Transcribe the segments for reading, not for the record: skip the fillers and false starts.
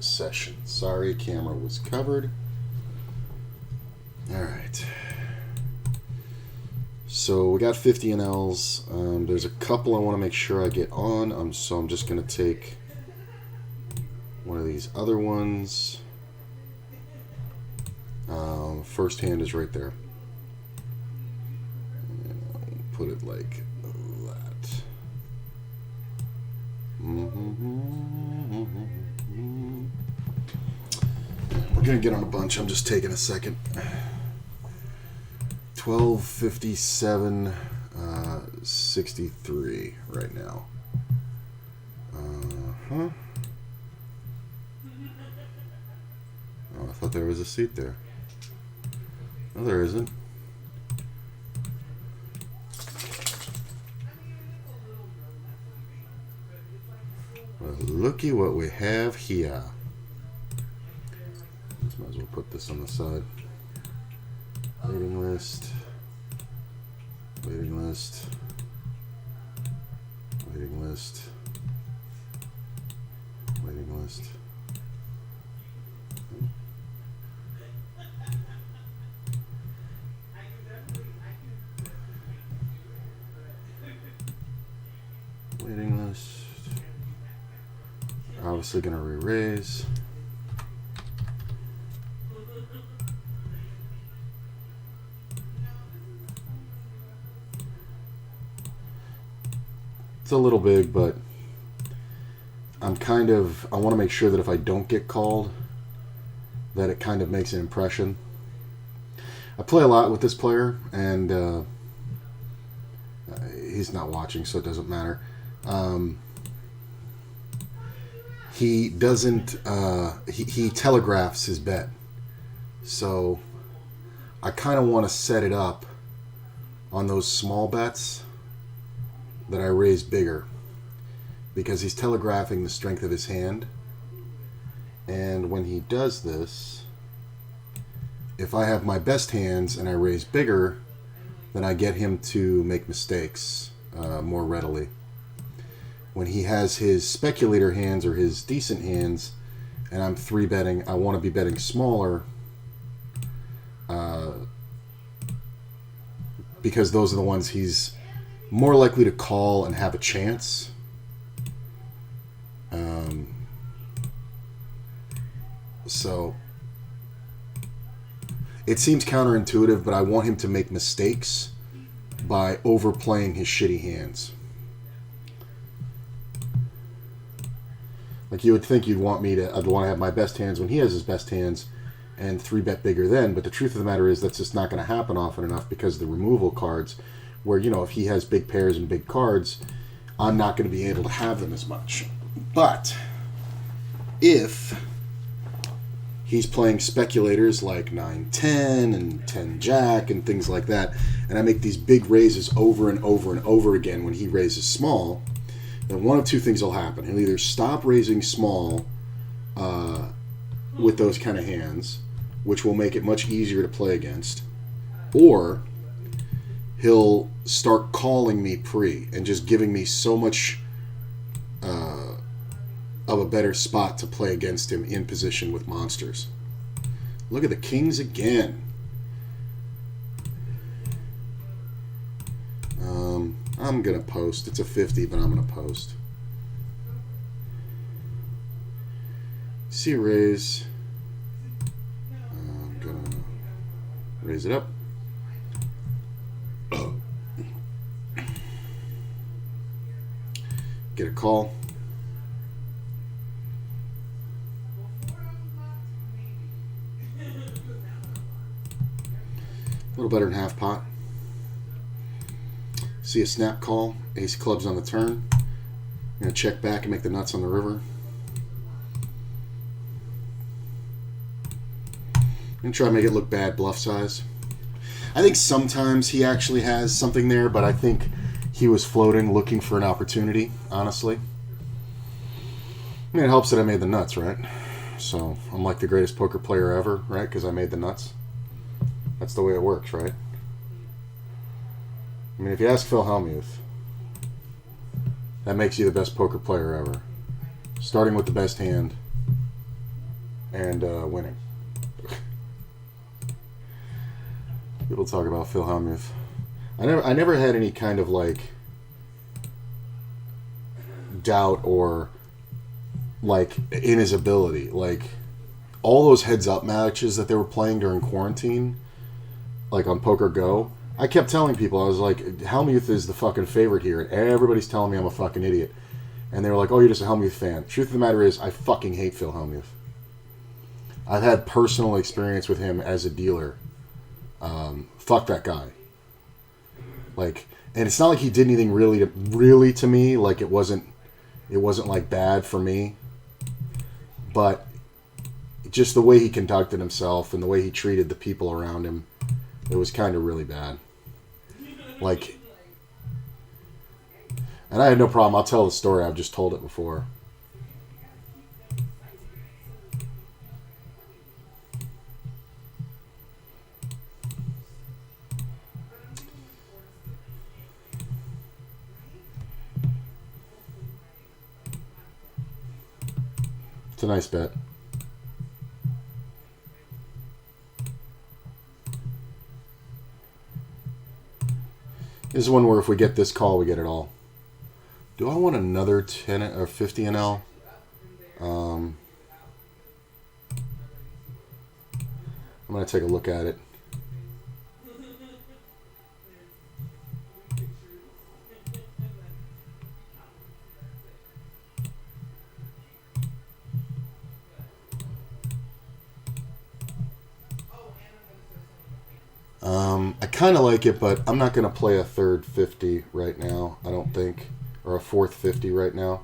session. Sorry, camera was covered. All right. So we got 50 NLs. There's a couple I want to make sure I get on. So I'm just going to take one of these other ones. First hand is right there. And I'll put it like that. We're going to get on a bunch. I'm just taking a second. 1257 63 right now. Oh, I thought there was a seat there. No, there isn't. Well, looky what we have here. Just might as well put this on the side. Waiting list. Waiting list. Waiting list. Waiting list. Waiting list. Obviously going to re-raise. It's a little big, but I want to make sure that if I don't get called, that it kind of makes an impression. I play a lot with this player, and he's not watching, so it doesn't matter. He doesn't, he telegraphs his bet. So I kind of want to set it up on those small bets that I raise bigger, because he's telegraphing the strength of his hand. And when he does this, if I have my best hands and I raise bigger, then I get him to make mistakes more readily. When he has his speculator hands or his decent hands and I'm 3-betting, I want to be betting smaller because those are the ones he's more likely to call and have a chance. So it seems counterintuitive, but I want him to make mistakes by overplaying his shitty hands. Like, you would think I'd want to have my best hands when he has his best hands and 3-bet bigger then, but the truth of the matter is that's just not going to happen often enough because of the removal cards, where, you know, if he has big pairs and big cards, I'm not going to be able to have them as much. But if he's playing speculators like 9-10 and 10-jack and things like that, and I make these big raises over and over and over again when he raises small, then one of two things will happen. He'll either stop raising small with those kind of hands, which will make it much easier to play against, or he'll start calling me pre and just giving me so much of a better spot to play against him in position with monsters. Look at the kings again. I'm going to post. It's a 50, but I'm going to post. See a raise. I'm going to raise it up. Get a call. A little better than half pot. See a snap call. Ace clubs on the turn. I'm going to check back and make the nuts on the river. I'm going to try to make it look bad bluff size. I think sometimes he actually has something there, but I think he was floating, looking for an opportunity, honestly. I mean, it helps that I made the nuts, right? So I'm like the greatest poker player ever, right? Because I made the nuts. That's the way it works, right? I mean, if you ask Phil Hellmuth, that makes you the best poker player ever. Starting with the best hand and winning. People talk about Phil Hellmuth. I never had any kind of like doubt or like in his ability. Like all those heads-up matches that they were playing during quarantine, like on Poker Go, I kept telling people, I was like, Hellmuth is the fucking favorite here, and everybody's telling me I'm a fucking idiot. And they were like, oh, you're just a Hellmuth fan. Truth of the matter is, I fucking hate Phil Hellmuth. I've had personal experience with him as a dealer. Fuck that guy. Like, and it's not like he did anything really to me. Like it wasn't like bad for me. But just the way he conducted himself and the way he treated the people around him, it was kind of really bad. Like, and I had no problem. I'll tell the story. I've just told it before. It's a nice bet. This is one where if we get this call, we get it all. Do I want another 10 or 50 NL? I'm going to take a look at it. I kind of like it, but I'm not going to play a third 50 right now, I don't think. Or a fourth 50 right now.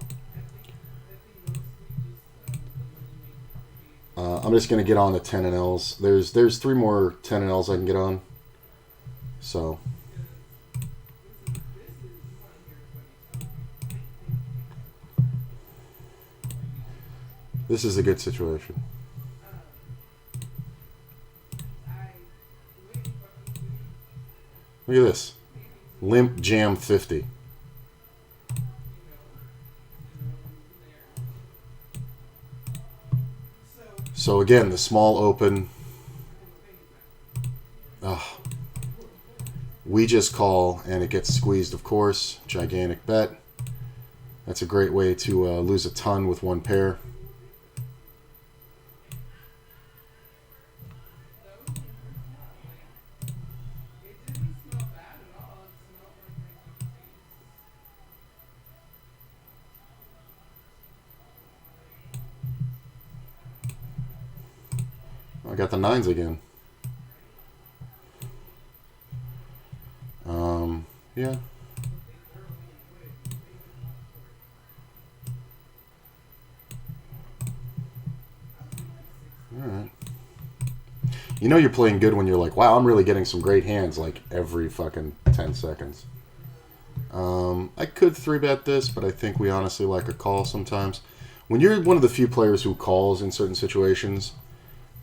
I'm just going to get on the 10 NLs. There's 3 more 10 NLs I can get on. So. This is a good situation. Look at this. Limp Jam 50. So again, the small open. We just call and it gets squeezed, of course. Gigantic bet. That's a great way to lose a ton with one pair. I got the 9s again. Yeah. Alright. You know you're playing good when you're like, wow, I'm really getting some great hands like every fucking 10 seconds. I could 3-bet this, but I think we honestly like a call sometimes. When you're one of the few players who calls in certain situations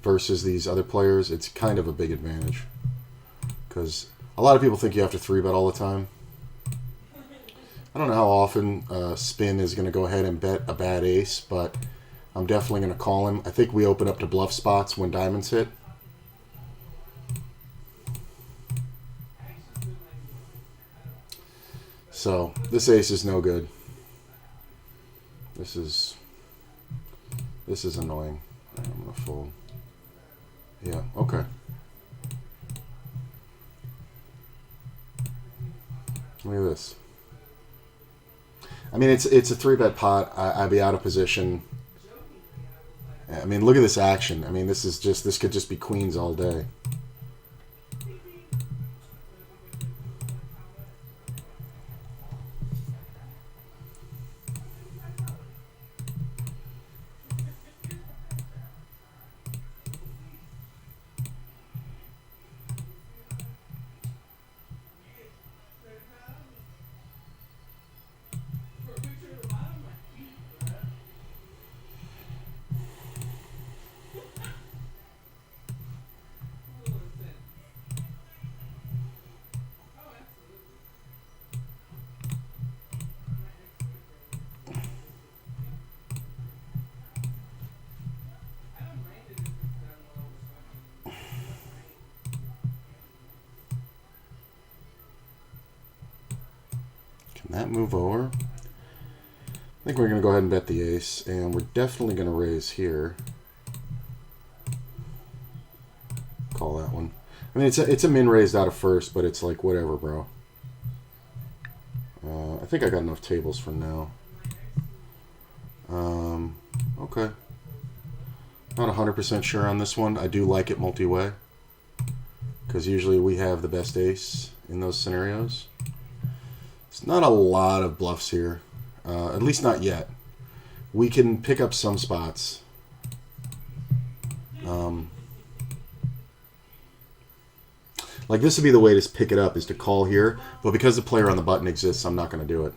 versus these other players, it's kind of a big advantage. Because a lot of people think you have to 3-bet all the time. I don't know how often Spin is going to go ahead and bet a bad ace, but I'm definitely going to call him. I think we open up to bluff spots when diamonds hit. So, this ace is no good. This is annoying. I'm going to fold. Yeah, okay. Look at this. I mean, it's a 3-bet pot. I'd be out of position. I mean, look at this action. I mean, this could just be queens all day. that move over. I think we're going to go ahead and bet the ace, and we're definitely going to raise here. Call that one. I mean, it's a min raised out of first, but it's like, whatever, bro. I think I got enough tables for now. Okay. Not 100% sure on this one. I do like it multi-way, because usually we have the best ace in those scenarios. It's not a lot of bluffs here, at least not yet. We can pick up some spots. Like this would be the way to pick it up, is to call here, but because the player on the button exists, I'm not going to do it.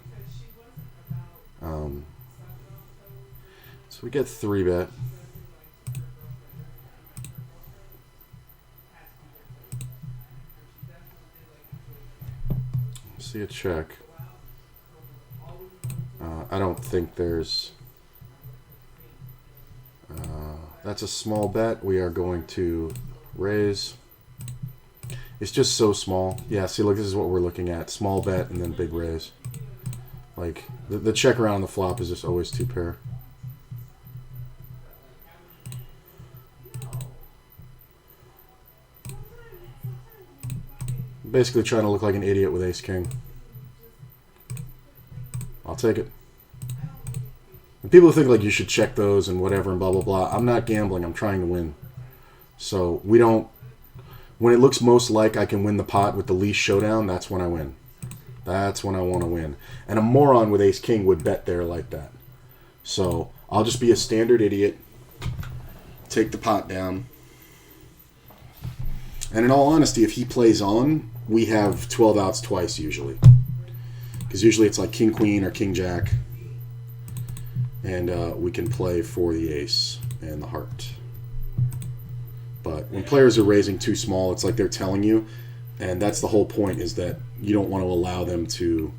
So we get 3-bet. See a check. I don't think there's... that's a small bet. We are going to raise. It's just so small. Yeah, see, look, this is what we're looking at. Small bet and then big raise. Like, the check around on the flop is just always 2-pair. Basically trying to look like an idiot with ace-king. I'll take it. And people think like you should check those and whatever and blah, blah, blah. I'm not gambling. I'm trying to win. So we don't... When it looks most like I can win the pot with the least showdown, that's when I win. That's when I want to win. And a moron with ace-king would bet there like that. So I'll just be a standard idiot. Take the pot down. And in all honesty, if he plays on, we have 12 outs twice usually. Because usually it's like king-queen or king-jack. And we can play for the ace and the heart. But when players are raising too small, it's like they're telling you, and that's the whole point, is that you don't want to allow them to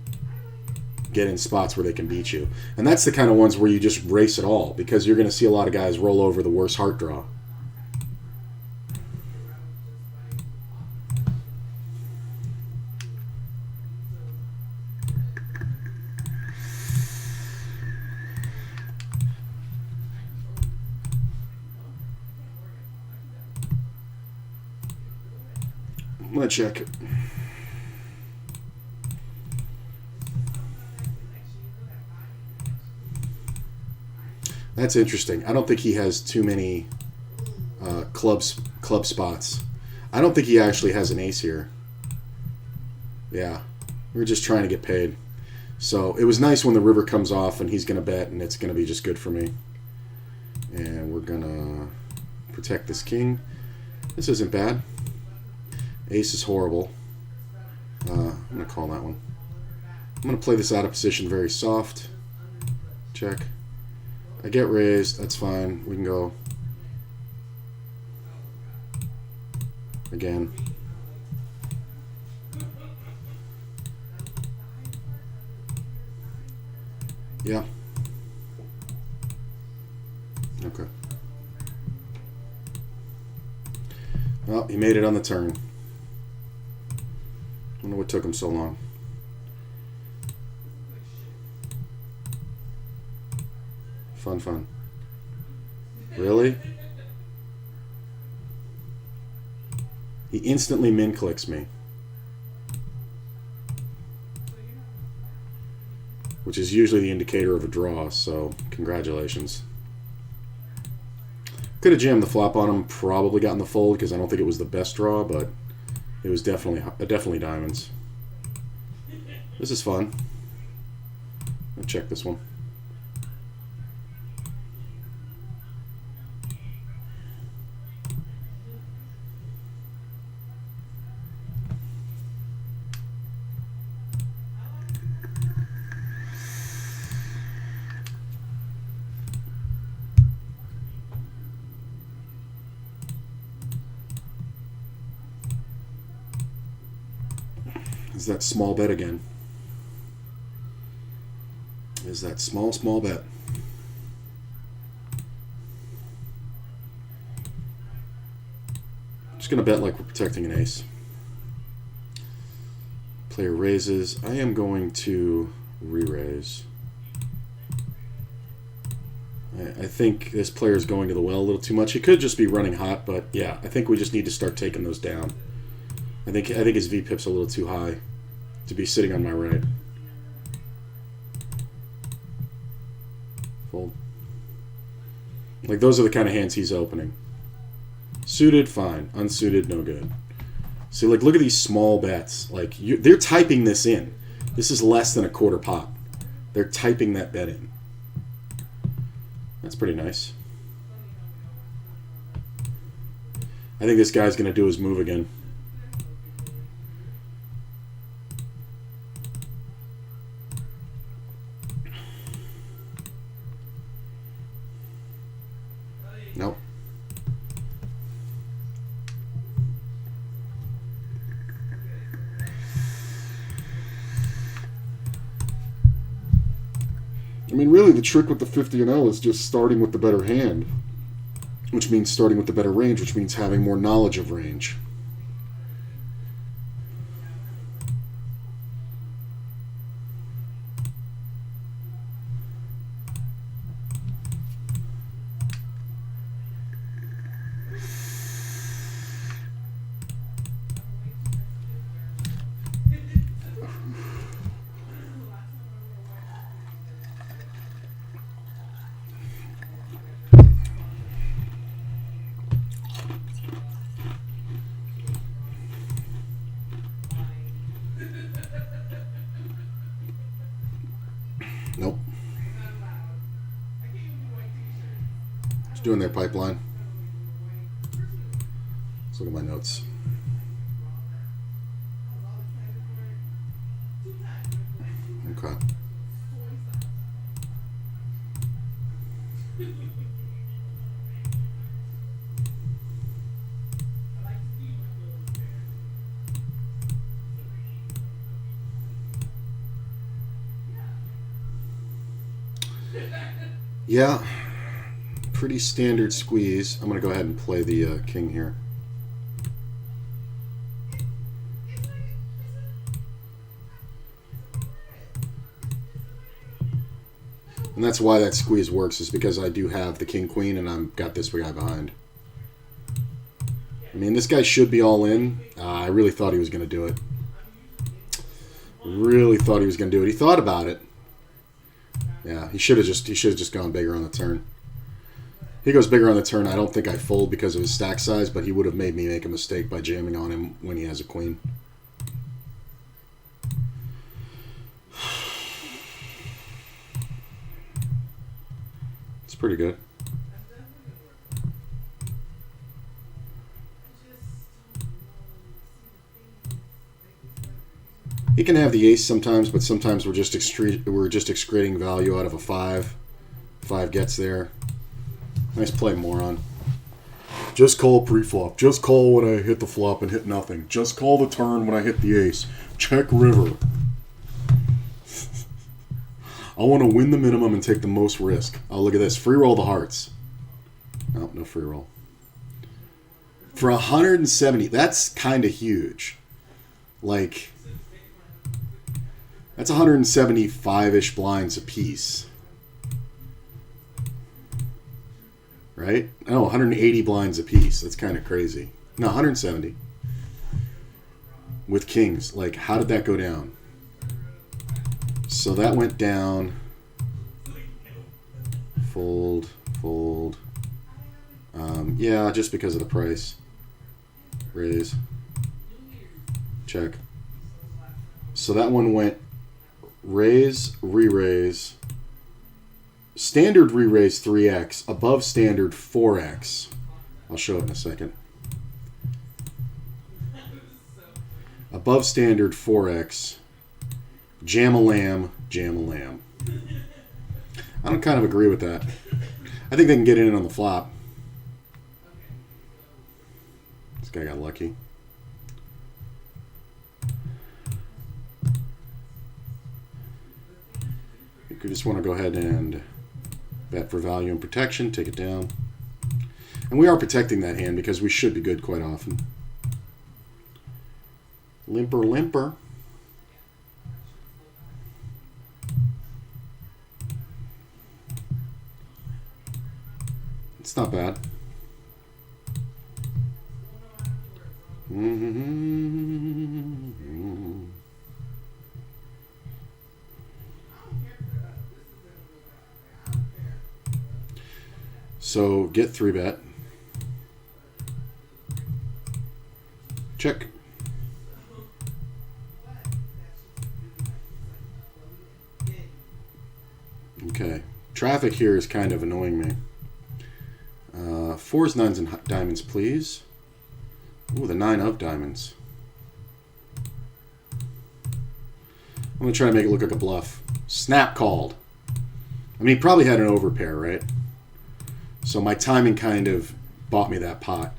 get in spots where they can beat you. And that's the kind of ones where you just race it all, because you're going to see a lot of guys roll over the worst heart draw. I'm going to check it. That's interesting. I don't think he has too many club spots. I don't think he actually has an ace here. Yeah, we're just trying to get paid. So it was nice when the river comes off and he's going to bet, and it's going to be just good for me. And we're going to protect this king. This isn't bad. Ace is horrible. I'm going to call that one. I'm going to play this out of position very soft. Check. I get raised. That's fine. We can go again. Yeah. Okay. Well, he made it on the turn. I wonder what took him so long. Fun. Really? He instantly min clicks me. Which is usually the indicator of a draw, so congratulations. Could have jammed the flop on him, probably gotten the fold, because I don't think it was the best draw, but it was definitely diamonds. This is fun. I'll check this one. Is that small bet again? Is that small bet? I'm just going to bet like we're protecting an ace. Player raises. I am going to re-raise. I think this player is going to the well a little too much. He could just be running hot, but yeah, I think we just need to start taking those down. I think his VPIP's a little too high to be sitting on my right. Fold. Like, those are the kind of hands he's opening. Suited, fine. Unsuited, no good. See, like, look at these small bets. Like, they're typing this in. This is less than a quarter pot. They're typing that bet in. That's pretty nice. I think this guy's going to do his move again. Nope. I mean, really, the trick with the 50 and L is just starting with the better hand, which means starting with the better range, which means having more knowledge of range. Nope. Just doing their pipeline. Let's look at my notes. Okay. Yeah, pretty standard squeeze. I'm going to go ahead and play the king here. And that's why that squeeze works, is because I do have the king-queen and I've got this guy behind. I mean, this guy should be all in. I really thought he was going to do it. Really thought he was going to do it. He thought about it. Yeah, he should have just gone bigger on the turn. He goes bigger on the turn. I don't think I fold because of his stack size, but he would have made me make a mistake by jamming on him when he has a queen. It's pretty good. He can have the ace sometimes, but sometimes we're just excreting value out of a 5. 5 gets there. Nice play, moron. Just call pre-flop. Just call when I hit the flop and hit nothing. Just call the turn when I hit the ace. Check river. I want to win the minimum and take the most risk. Oh, look at this. Free roll the hearts. Oh, no free roll. For 170, that's kind of huge. Like, that's 175-ish blinds apiece. Right? Oh, 180 blinds apiece. That's kind of crazy. No, 170. With kings. Like, how did that go down? So that went down. Fold, fold. Yeah, just because of the price. Raise. Check. So that one went raise, re-raise. Standard re-raise 3x. Above standard 4x. I'll show it in a second. Above standard 4x. Jam-a-lamb, jam-a-lamb. I don't kind of agree with that. I think they can get in on the flop. This guy got lucky. You just want to go ahead and bet for value and protection, take it down. And we are protecting that hand because we should be good quite often. Limper, limper. It's not bad. So get 3-bet. Check. Okay. Traffic here is kind of annoying me. 4s, 9s, and diamonds, please. Ooh, the 9 of diamonds. I'm going to try to make it look like a bluff. Snap called. I mean, he probably had an overpair, right? So my timing kind of bought me that pot.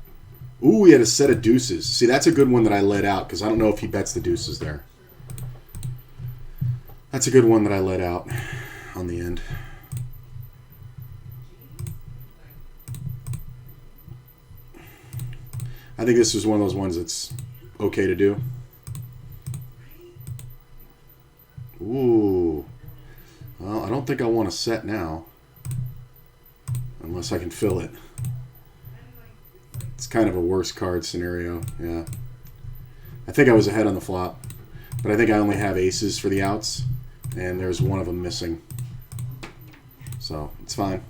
Ooh, he had a set of deuces. See, that's a good one that I let out because I don't know if he bets the deuces there. That's a good one that I let out on the end. I think this is one of those ones that's okay to do. Ooh. Well, I don't think I want to set now. Unless I can fill it. It's kind of a worse card scenario, yeah. I think I was ahead on the flop. But I think I only have aces for the outs. And there's one of them missing. So, it's fine.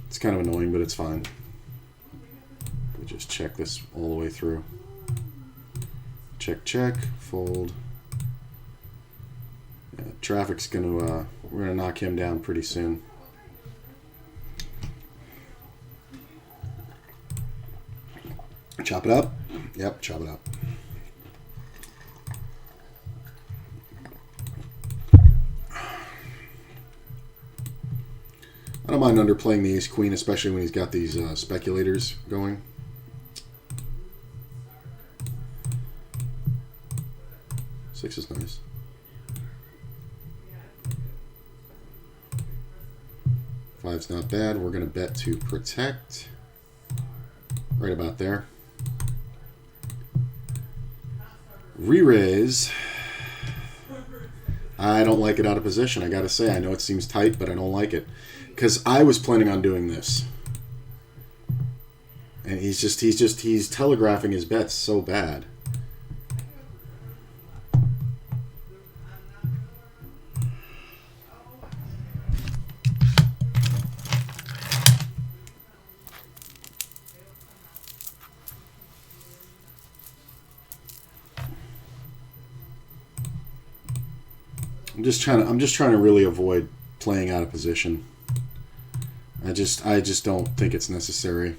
It's kind of annoying, but it's fine. We just check this all the way through. Check, check, fold. Yeah, traffic's gonna, we're gonna knock him down pretty soon. Chop it up? Yep, chop it up. I don't mind underplaying the ace-queen, especially when he's got these speculators going. Six is nice. Five's not bad. We're going to bet to protect. Right about there. Re-raise. I don't like it out of position. I got to say, I know it seems tight, but I don't like it. Because I was planning on doing this. And he's telegraphing his bets so bad. I'm just trying to really avoid playing out of position. I just don't think it's necessary.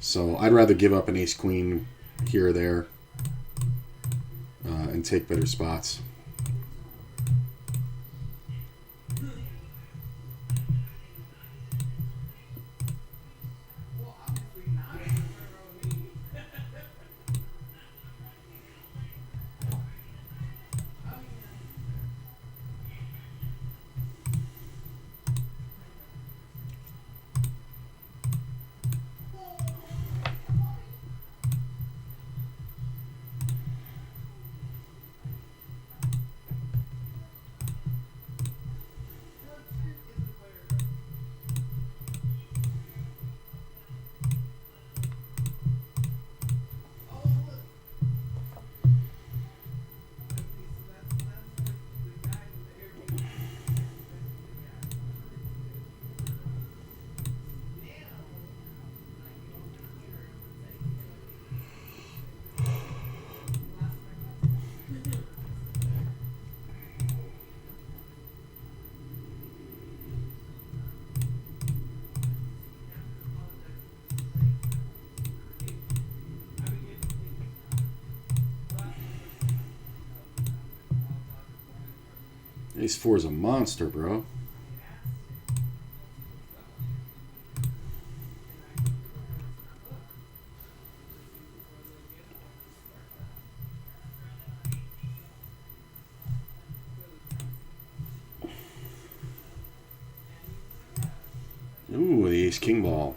So I'd rather give up an ace-queen here or there and take better spots. Ace 4 is a monster, bro. Ooh, the ace king ball.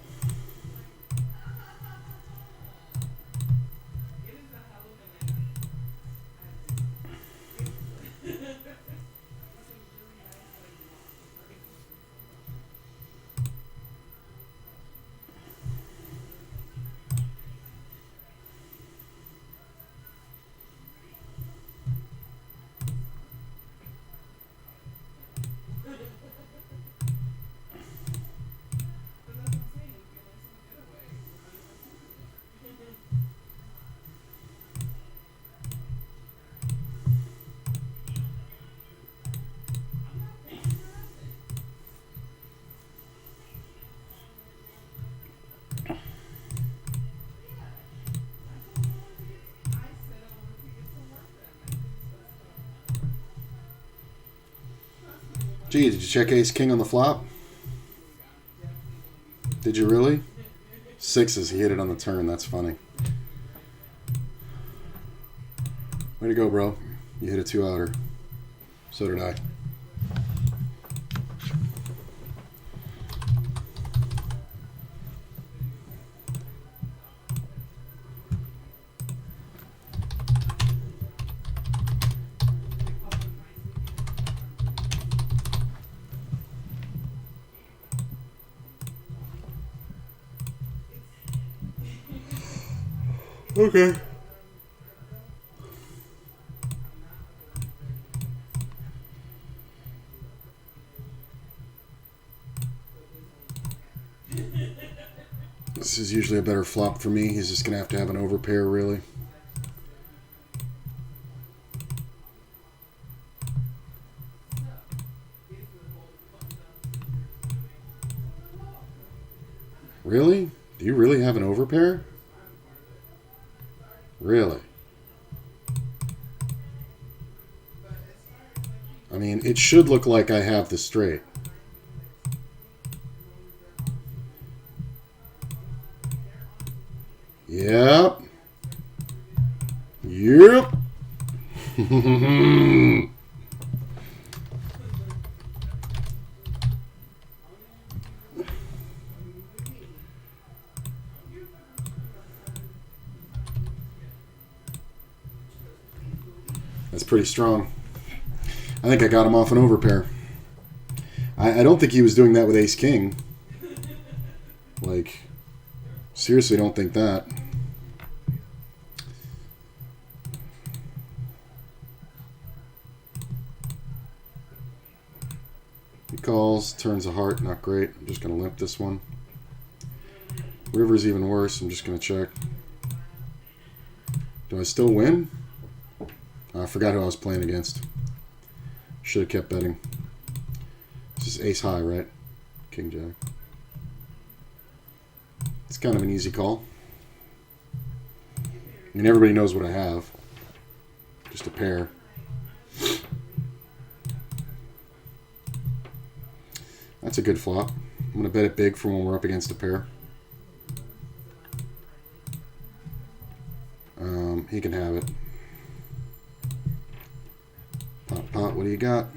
Gee, did you check ace king on the flop? Did you really? Sixes, he hit it on the turn. That's funny. Way to go, bro. You hit a 2-outer. So did I. Okay. This is usually a better flop for me. He's just going to have an overpair, really. Really? Do you really have an overpair? Really? I mean, it should look like I have the straight. Yep. Yep. That's pretty strong. I think I got him off an overpair. I don't think he was doing that with ace king. Like, seriously, don't think that. He calls, turns a heart, not great. I'm just going to limp this one. River's even worse. I'm just going to check. Do I still win? I forgot who I was playing against. Should have kept betting. This is ace high, right? King jack. It's kind of an easy call. I mean, everybody knows what I have. Just a pair. That's a good flop. I'm going to bet it big for when we're up against a pair. He can have it. Pot, pot, what do you got?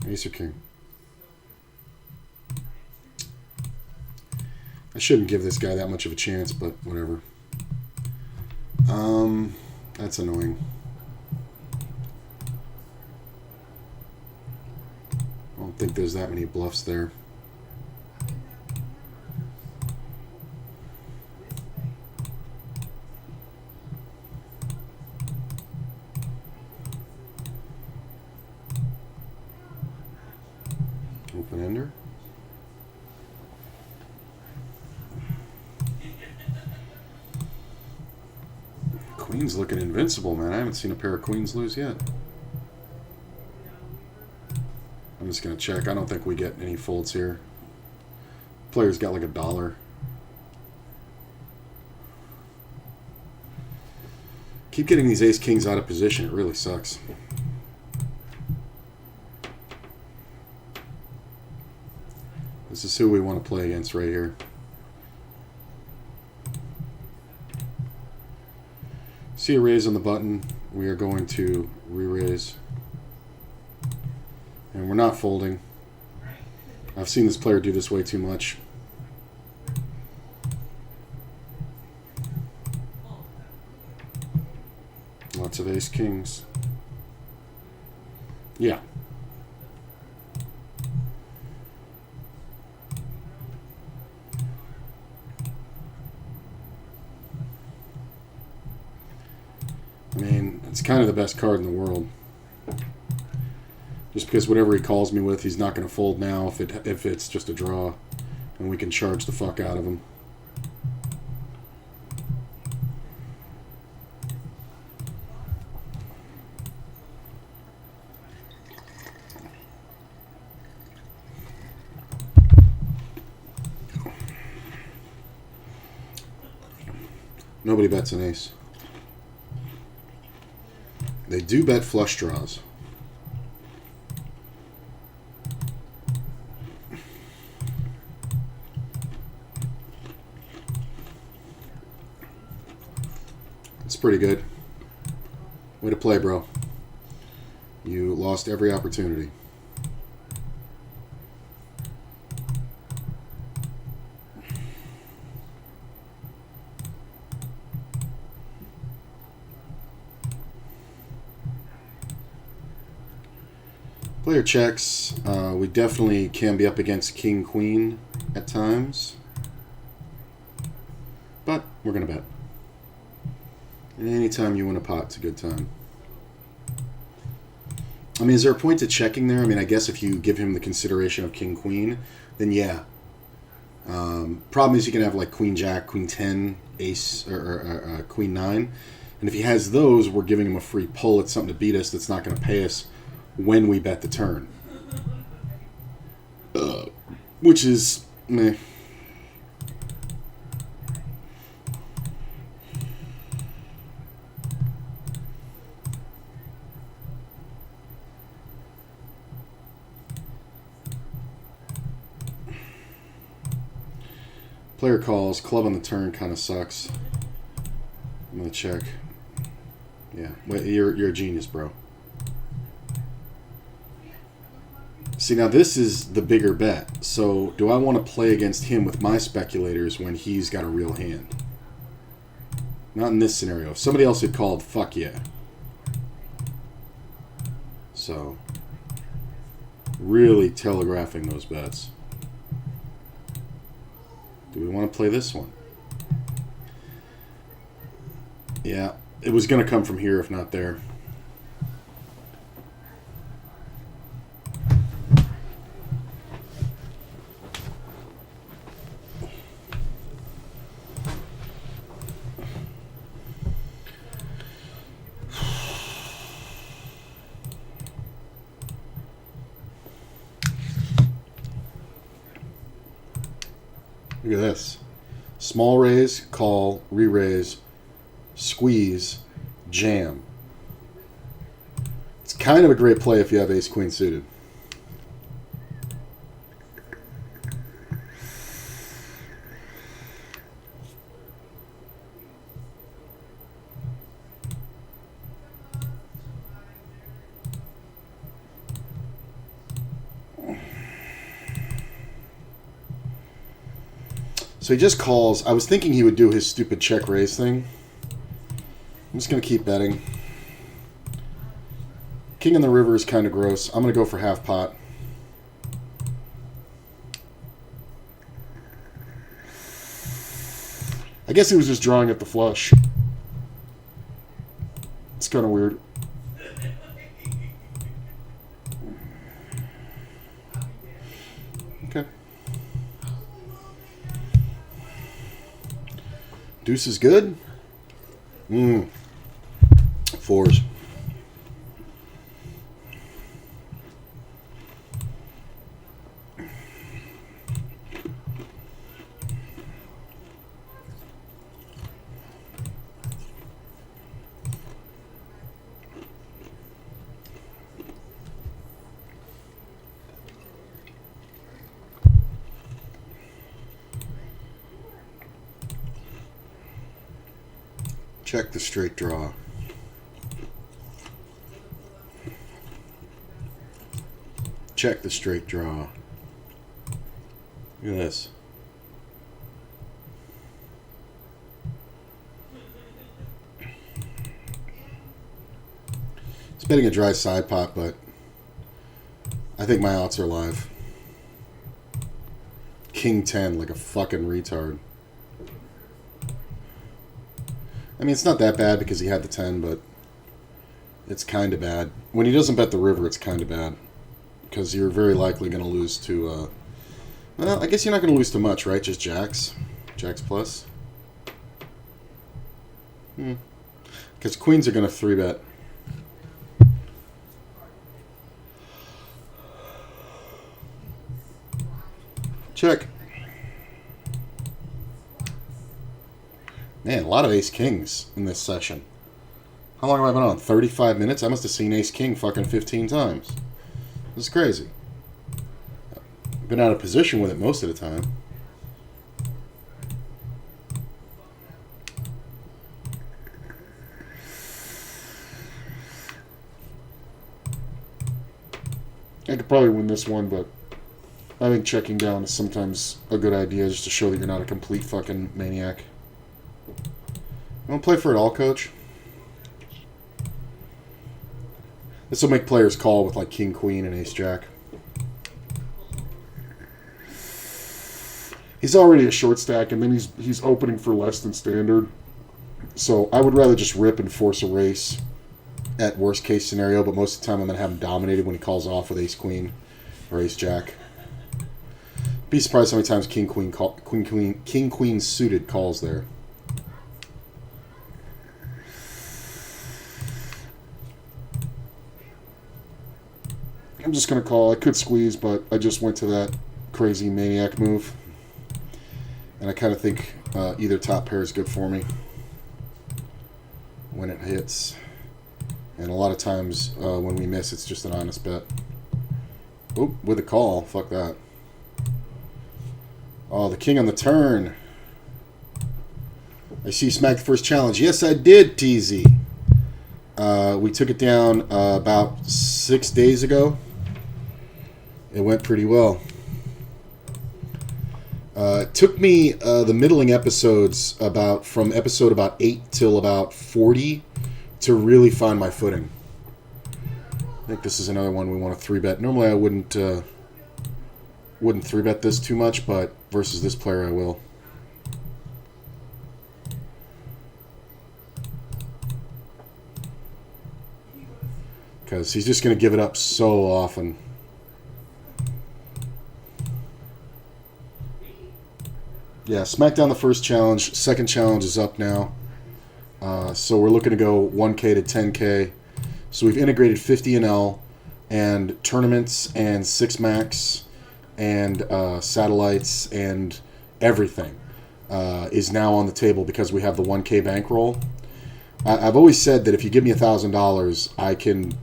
Ace or king? I shouldn't give this guy that much of a chance, but whatever. That's annoying. I don't think there's that many bluffs there. Open ender. Queen's looking invincible, man. I haven't seen a pair of queens lose yet. I'm just going to check. I don't think we get any folds here. Player's got like $1. Keep getting these ace-kings out of position. It really sucks. This is who we want to play against right here. See a raise on the button. We are going to re-raise. And we're not folding. I've seen this player do this way too much. Lots of ace-kings. Yeah. I mean, it's kind of the best card in the world. Just because whatever he calls me with, he's not going to fold now if it's just a draw. and we can charge the fuck out of him. Nobody bets an ace. They do bet flush draws. It's pretty good. Way to play, bro. You lost every opportunity. Player checks. We definitely can be up against King Queen at times, but we're gonna bet. And anytime you win a pot, it's a good time. I mean, is there a point to checking there? I mean, I guess if you give him the consideration of King Queen, then yeah. Problem is, you can have like Queen Jack, Queen 10, Ace, or Queen 9, and if he has those, we're giving him a free pull. It's something to beat us that's not going to pay us when we bet the turn. Which is meh. Player calls. Club on the turn kind of sucks. I'm going to check. Yeah, well, you're a genius, bro. See, now this is the bigger bet. So, do I want to play against him with my speculators when he's got a real hand? Not in this scenario. If somebody else had called, fuck yeah. So, really telegraphing those bets. Do we want to play this one? Yeah, it was going to come from here if not there. Look at this. Small raise, call, re-raise, squeeze, jam. It's kind of a great play if you have ace-queen suited. So he just calls. I was thinking he would do his stupid check raise thing. I'm just going to keep betting. King on the river is kind of gross. I'm going to go for half pot. I guess he was just drawing at the flush. It's kind of weird. Okay. Deuce is good. Fours. Check the straight draw. Check the straight draw. Look at this. It's betting a dry side pot, but I think my outs are live. King 10 like a fucking retard. I mean, it's not that bad because he had the 10, but it's kind of bad. When he doesn't bet the river, it's kind of bad because you're very likely going to lose to Well, I guess you're not going to lose too much, right? Just jacks. Jacks plus. Because queens are going to 3-bet. Check. Man, a lot of ace-kings in this session. How long have I been on? 35 minutes? I must have seen ace-king fucking 15 times. This is crazy. Been out of position with it most of the time. I could probably win this one, but I think checking down is sometimes a good idea just to show that you're not a complete fucking maniac. You want to play for it all, coach? This will make players call with like king, queen, and ace, jack. He's already a short stack, and then he's opening for less than standard. So I would rather just rip and force a race at worst case scenario, but most of the time I'm going to have him dominated when he calls off with ace, queen, or ace, jack. Be surprised how many times king, queen suited calls there. I'm just going to call. I could squeeze, but I just went to that crazy maniac move. And I kind of think either top pair is good for me when it hits. And a lot of times when we miss, it's just an honest bet. Oop, with a call. Fuck that. Oh, the king on the turn. I see you smacked the first challenge. Yes, I did, TZ. We took it down about 6 days ago. It went pretty well. It took me the middling episodes from episode about 8 till about 40 to really find my footing. I think this is another one we want to 3-bet. Normally I wouldn't 3-bet this too much, but versus this player I will. Because he's just going to give it up so often. Yeah, smack down the first challenge. Second challenge is up now. So we're looking to go 1K to 10K. So we've integrated 50 NL and tournaments and 6max and satellites and everything is now on the table because we have the 1K bankroll. I've always said that if you give me $1,000, I can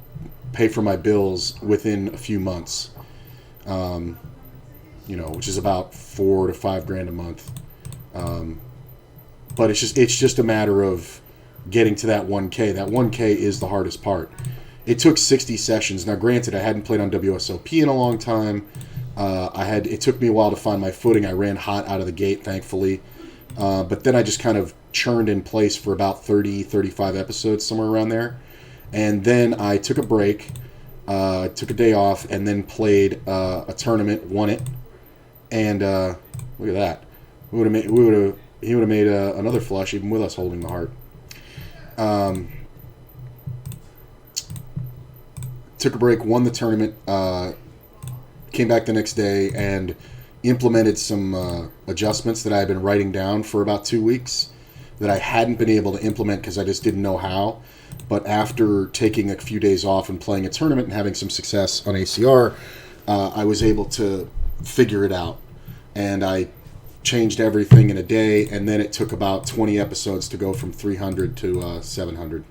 pay for my bills within a few months. Which is about $4 to $5 grand a month. But it's just a matter of getting to that 1K. That 1K is the hardest part. It took 60 sessions. Now, granted, I hadn't played on WSOP in a long time. It took me a while to find my footing. I ran hot out of the gate, thankfully. But then I just kind of churned in place for about 30, 35 episodes, somewhere around there. And then I took a break, took a day off, and then played a tournament, won it. And look at that. He would have made another flush even with us holding the heart. Took a break, won the tournament, came back the next day and implemented some adjustments that I had been writing down for about 2 weeks that I hadn't been able to implement because I just didn't know how. But after taking a few days off and playing a tournament and having some success on ACR, I was able to figure it out. And I changed everything in a day, and then it took about 20 episodes to go from 300 to 700.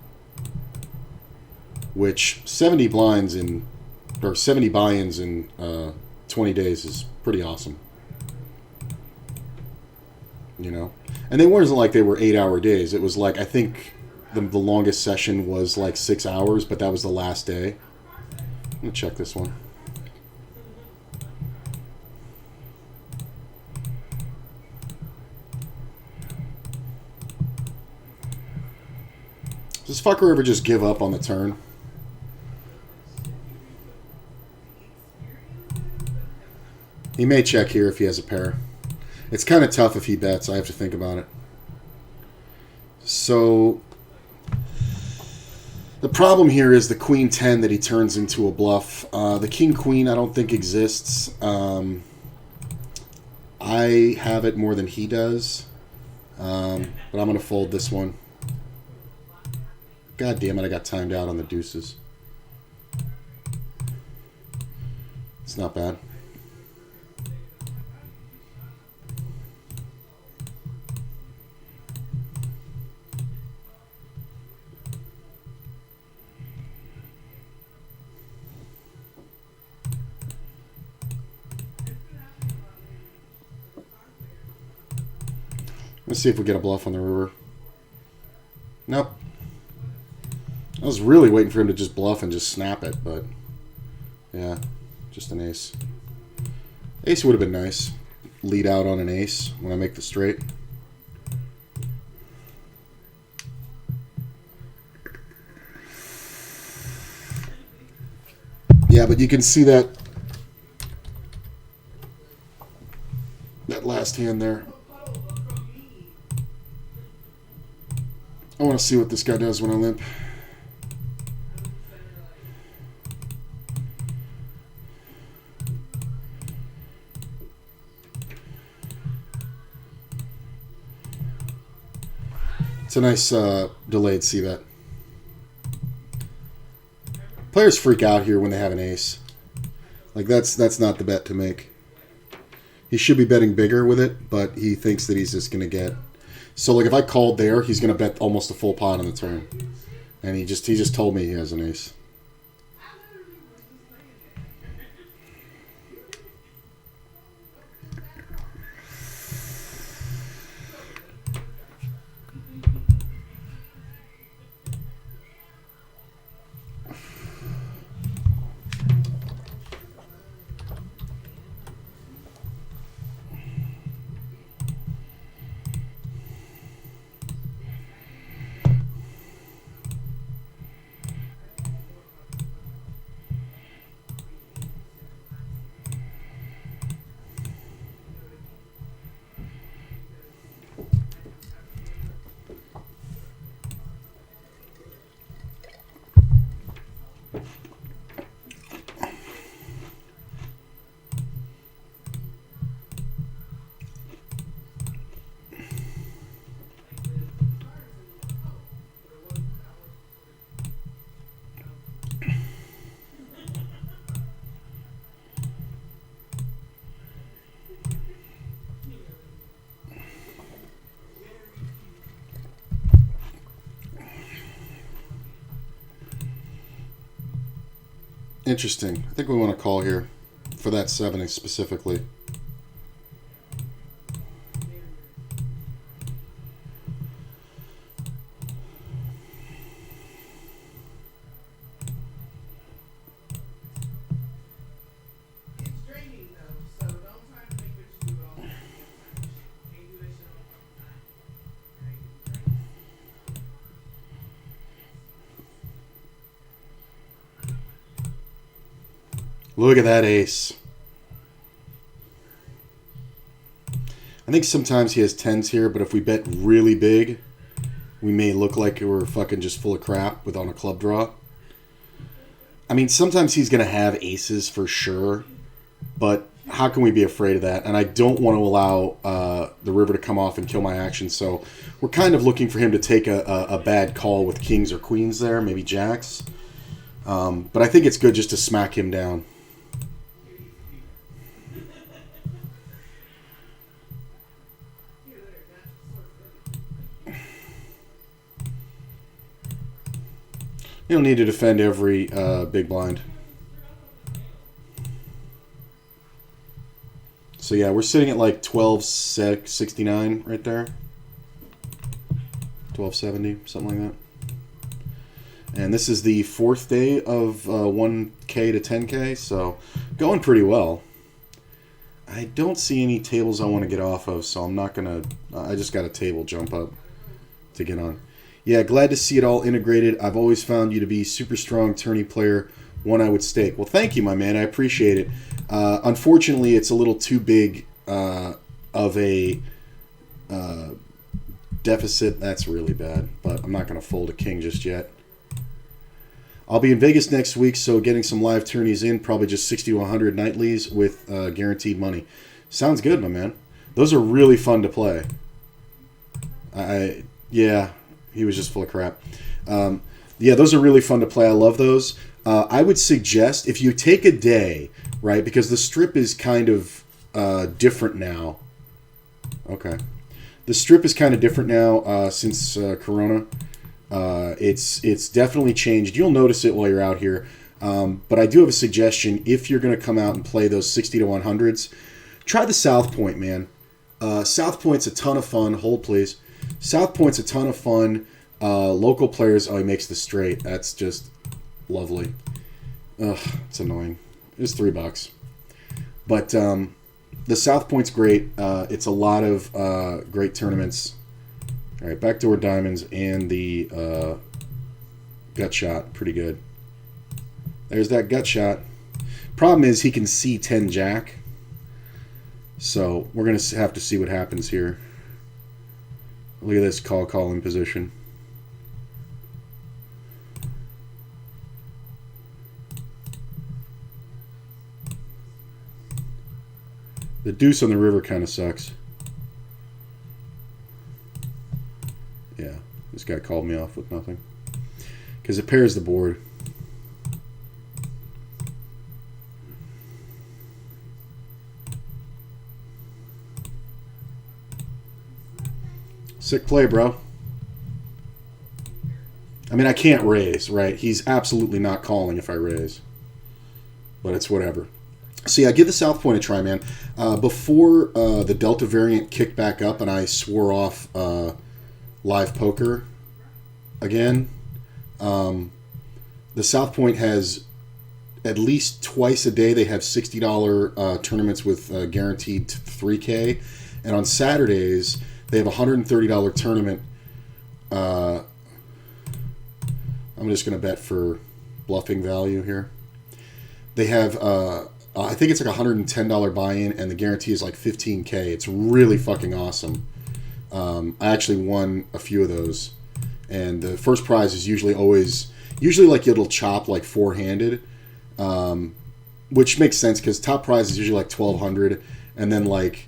Which 70 buy-ins in 20 days is pretty awesome. And they weren't like they were 8-hour days. It was like, I think the longest session was like 6 hours, but that was the last day. Let me check this one. Does this fucker ever just give up on the turn? He may check here if he has a pair. It's kind of tough if he bets. I have to think about it. So the problem here is the queen 10 that he turns into a bluff. The king queen I don't think exists. I have it more than he does. But I'm going to fold this one. God damn it, I got timed out on the deuces. It's not bad. Let's see if we get a bluff on the river. Nope. I was really waiting for him to just bluff and just snap it, but yeah, just an ace. Ace would have been nice. Lead out on an ace when I make the straight. Yeah, but you can see that last hand there. I want to see what this guy does when I limp. It's a nice delayed c-bet. Players freak out here when they have an ace. Like that's not the bet to make. He should be betting bigger with it, but he thinks that he's just going to get... So, like, if I called there, he's going to bet almost a full pot on the turn. And he just told me he has an ace. Interesting. I think we want to call here for that 7 specifically. Look at that ace. I think sometimes he has 10s here, but if we bet really big, we may look like we're fucking just full of crap on a club draw. I mean, sometimes he's going to have aces for sure, but how can we be afraid of that? And I don't want to allow the river to come off and kill my action, so we're kind of looking for him to take a bad call with kings or queens there, maybe jacks. But I think it's good just to smack him down. You don't need to defend every big blind. So yeah, we're sitting at like 1269 right there. 1270, something like that. And this is the 4th day of 1K to 10K, so going pretty well. I don't see any tables I want to get off of, so I'm not going to... I just got a table jump up to get on. Yeah, glad to see it all integrated. I've always found you to be super strong tourney player, one I would stake. Well, thank you, my man. I appreciate it. Unfortunately, it's a little too big of a deficit. That's really bad, but I'm not going to fold a king just yet. I'll be in Vegas next week, so getting some live tourneys in, probably just 60 to 100 nightlies with guaranteed money. Sounds good, my man. Those are really fun to play. Yeah, he was just full of crap. Yeah, those are really fun to play. I love those. I would suggest if you take a day, right, because the strip is kind of different now. Okay. The strip is kind of different now since Corona. It's definitely changed. You'll notice it while you're out here. But I do have a suggestion. If you're going to come out and play those 60 to 100s, try the South Point, man. South Point's a ton of fun. Hold, please. South Point's a ton of fun. Local players. Oh, he makes the straight. That's just lovely. Ugh, it's annoying. It's $3. But the South Point's great. It's a lot of great tournaments. All right, backdoor diamonds and the gut shot. Pretty good. There's that gut shot. Problem is he can see 10 jack. So we're going to have to see what happens here. Look at this call in position. The deuce on the river kind of sucks. Yeah, this guy called me off with nothing. Because it pairs the board. Sick play, bro. I mean, I can't raise, right? He's absolutely not calling if I raise. But it's whatever. So yeah, give the South Point a try, man. Before the Delta variant kicked back up and I swore off live poker again, the South Point has at least twice a day they have $60 tournaments with guaranteed 3K. And on Saturdays, they have a $130 tournament. I'm just going to bet for bluffing value here. They have... I think it's like a $110 buy-in, and the guarantee is like $15K. It's really fucking awesome. I actually won a few of those, and the first prize is usually like it'll chop like four-handed, which makes sense because top prize is usually like $1,200, and then like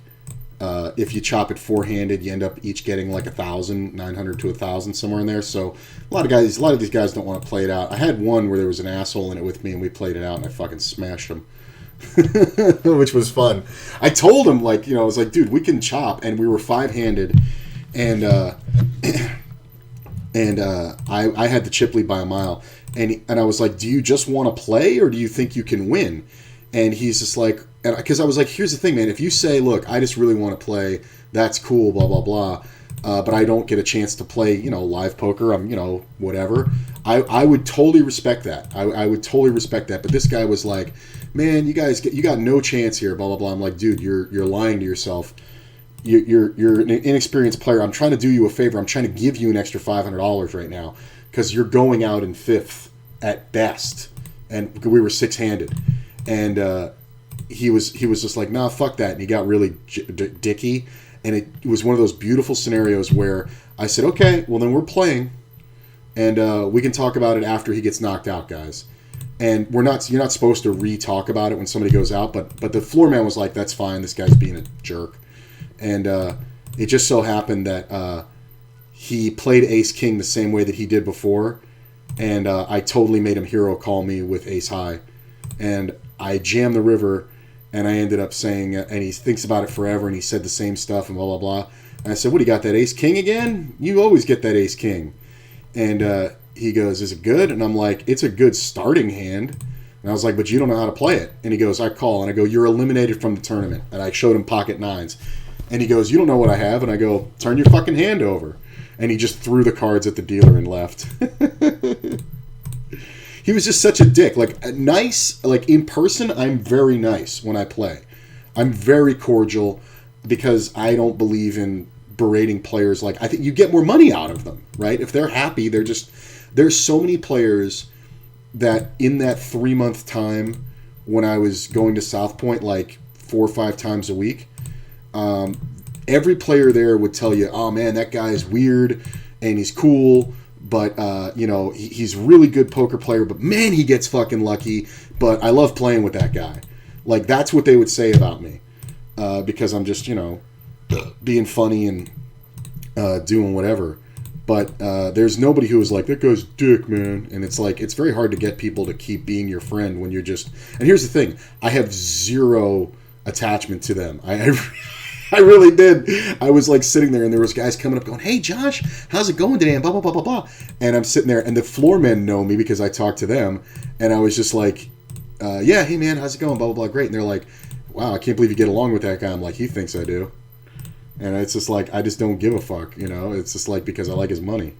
if you chop it four-handed, you end up each getting like $1,000, $900 to $1,000 somewhere in there. So a lot of these guys don't want to play it out. I had one where there was an asshole in it with me, and we played it out, and I fucking smashed him. Which was fun. I told him, like, you know, I was like, dude, we can chop, and we were five-handed, and I had the chip lead by a mile, and I was like, do you just want to play, or do you think you can win? And he's just like, because I was like, here's the thing, man, if you say, look, I just really want to play, that's cool, blah, blah, blah, but I don't get a chance to play, you know, live poker, I'm, you know, whatever, I would totally respect that. I would totally respect that. But this guy was like, man, you got no chance here, blah, blah, blah. I'm like, dude, you're lying to yourself. You're an inexperienced player. I'm trying to do you a favor. I'm trying to give you an extra $500 right now because you're going out in fifth at best. And we were six-handed. And he was just like, nah, fuck that. And he got really dicky. And it was one of those beautiful scenarios where I said, okay, well, then we're playing. And we can talk about it after he gets knocked out, guys. And you're not supposed to re-talk about it when somebody goes out, but the floor man was like, that's fine, this guy's being a jerk. And it just so happened that he played ace-king the same way that he did before, and I totally made him hero call me with ace-high. And I jammed the river, and I ended up saying, and he thinks about it forever, and he said the same stuff, and blah, blah, blah. And I said, what, do you got that ace-king again? You always get that ace-king. And he goes, is it good? And I'm like, it's a good starting hand. And I was like, but you don't know how to play it. And he goes, I call. And I go, you're eliminated from the tournament. And I showed him pocket nines. And he goes, you don't know what I have. And I go, turn your fucking hand over. And he just threw the cards at the dealer and left. He was just such a dick. Like, nice, like in person, I'm very nice when I play. I'm very cordial because I don't believe in berating players. Like, I think you get more money out of them, right? If they're happy, there's so many players that in that 3-month time when I was going to South Point like 4 or 5 times a week, every player there would tell you, oh man, that guy is weird and he's cool, but you know, he's a really good poker player, but man, he gets fucking lucky, but I love playing with that guy. Like, that's what they would say about me, because I'm just, you know, being funny and doing whatever. But there's nobody who is like, that guy's dick, man. And it's like, it's very hard to get people to keep being your friend when you're just... And here's the thing. I have zero attachment to them. I really did. I was like sitting there and there was guys coming up going, hey, Josh, how's it going today? And blah, blah, blah, blah, blah. And I'm sitting there and the floor men know me because I talk to them. And I was just like, yeah, hey, man, how's it going? Blah, blah, blah. Great. And they're like, wow, I can't believe you get along with that guy. I'm like, he thinks I do. And it's just like, I just don't give a fuck, you know? It's just like, because I like his money.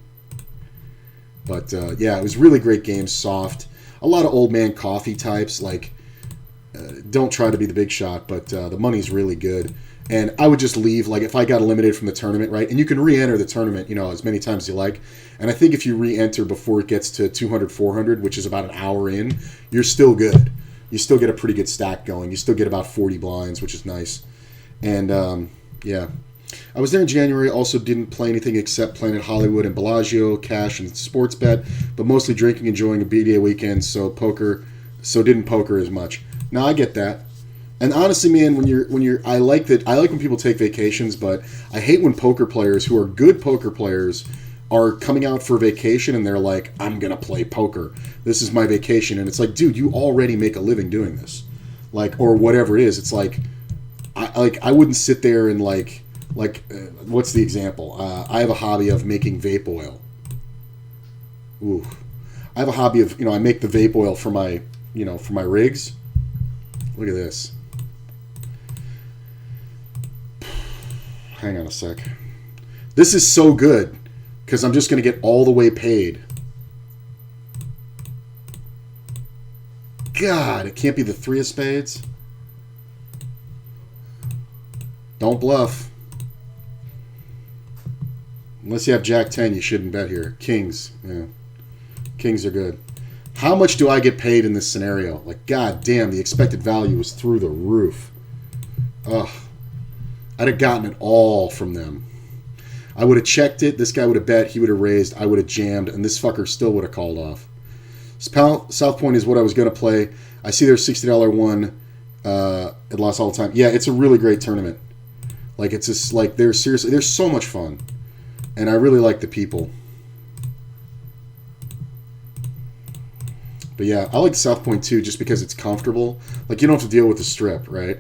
But, yeah, it was really great game, soft. A lot of old man coffee types, like, don't try to be the big shot, but the money's really good. And I would just leave, like, if I got eliminated from the tournament, right? And you can re-enter the tournament, you know, as many times as you like. And I think if you re-enter before it gets to 200, 400, which is about an hour in, you're still good. You still get a pretty good stack going. You still get about 40 blinds, which is nice. And, yeah. I was there in January, also didn't play anything except Planet Hollywood and Bellagio, cash, and sports bet, but mostly drinking, enjoying a BDA weekend, so didn't poker as much. Now, I get that. And honestly, man, I like when people take vacations, but I hate when poker players who are good poker players are coming out for vacation and they're like, I'm going to play poker. This is my vacation. And it's like, dude, you already make a living doing this. Like, or whatever it is. It's like, I wouldn't sit there and what's the example? I have a hobby of making vape oil. Ooh. I have a hobby of, I make the vape oil for my rigs. Look at this. Hang on a sec. This is so good because I'm just going to get all the way paid. God, it can't be the 3 of spades. Don't bluff. Unless you have Jack 10, you shouldn't bet here. Kings. Yeah. Kings are good. How much do I get paid in this scenario? Like, god damn, the expected value was through the roof. Ugh. I'd have gotten it all from them. I would have checked it. This guy would have bet. He would have raised. I would have jammed. And this fucker still would have called off. South Point is what I was going to play. I see their $60 one. It lost all the time. Yeah, it's a really great tournament. Like, it's just, like, they're so much fun. And I really like the people. But yeah, I like South Point too just because it's comfortable. Like, you don't have to deal with the strip, right?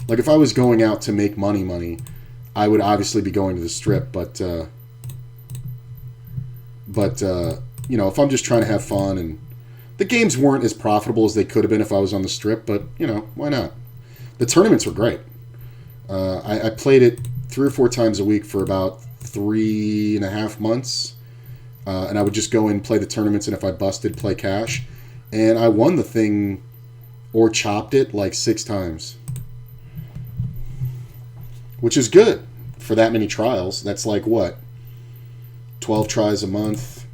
Like, if I was going out to make money, I would obviously be going to the strip. But if I'm just trying to have fun, and the games weren't as profitable as they could have been if I was on the strip, but, why not? The tournaments were great. I played it 3 or 4 times a week for about 3.5 months. And I would just go in and play the tournaments, and if I busted, play cash. And I won the thing, or chopped it, like 6 times. Which is good for that many trials. That's like, what? 12 tries a month.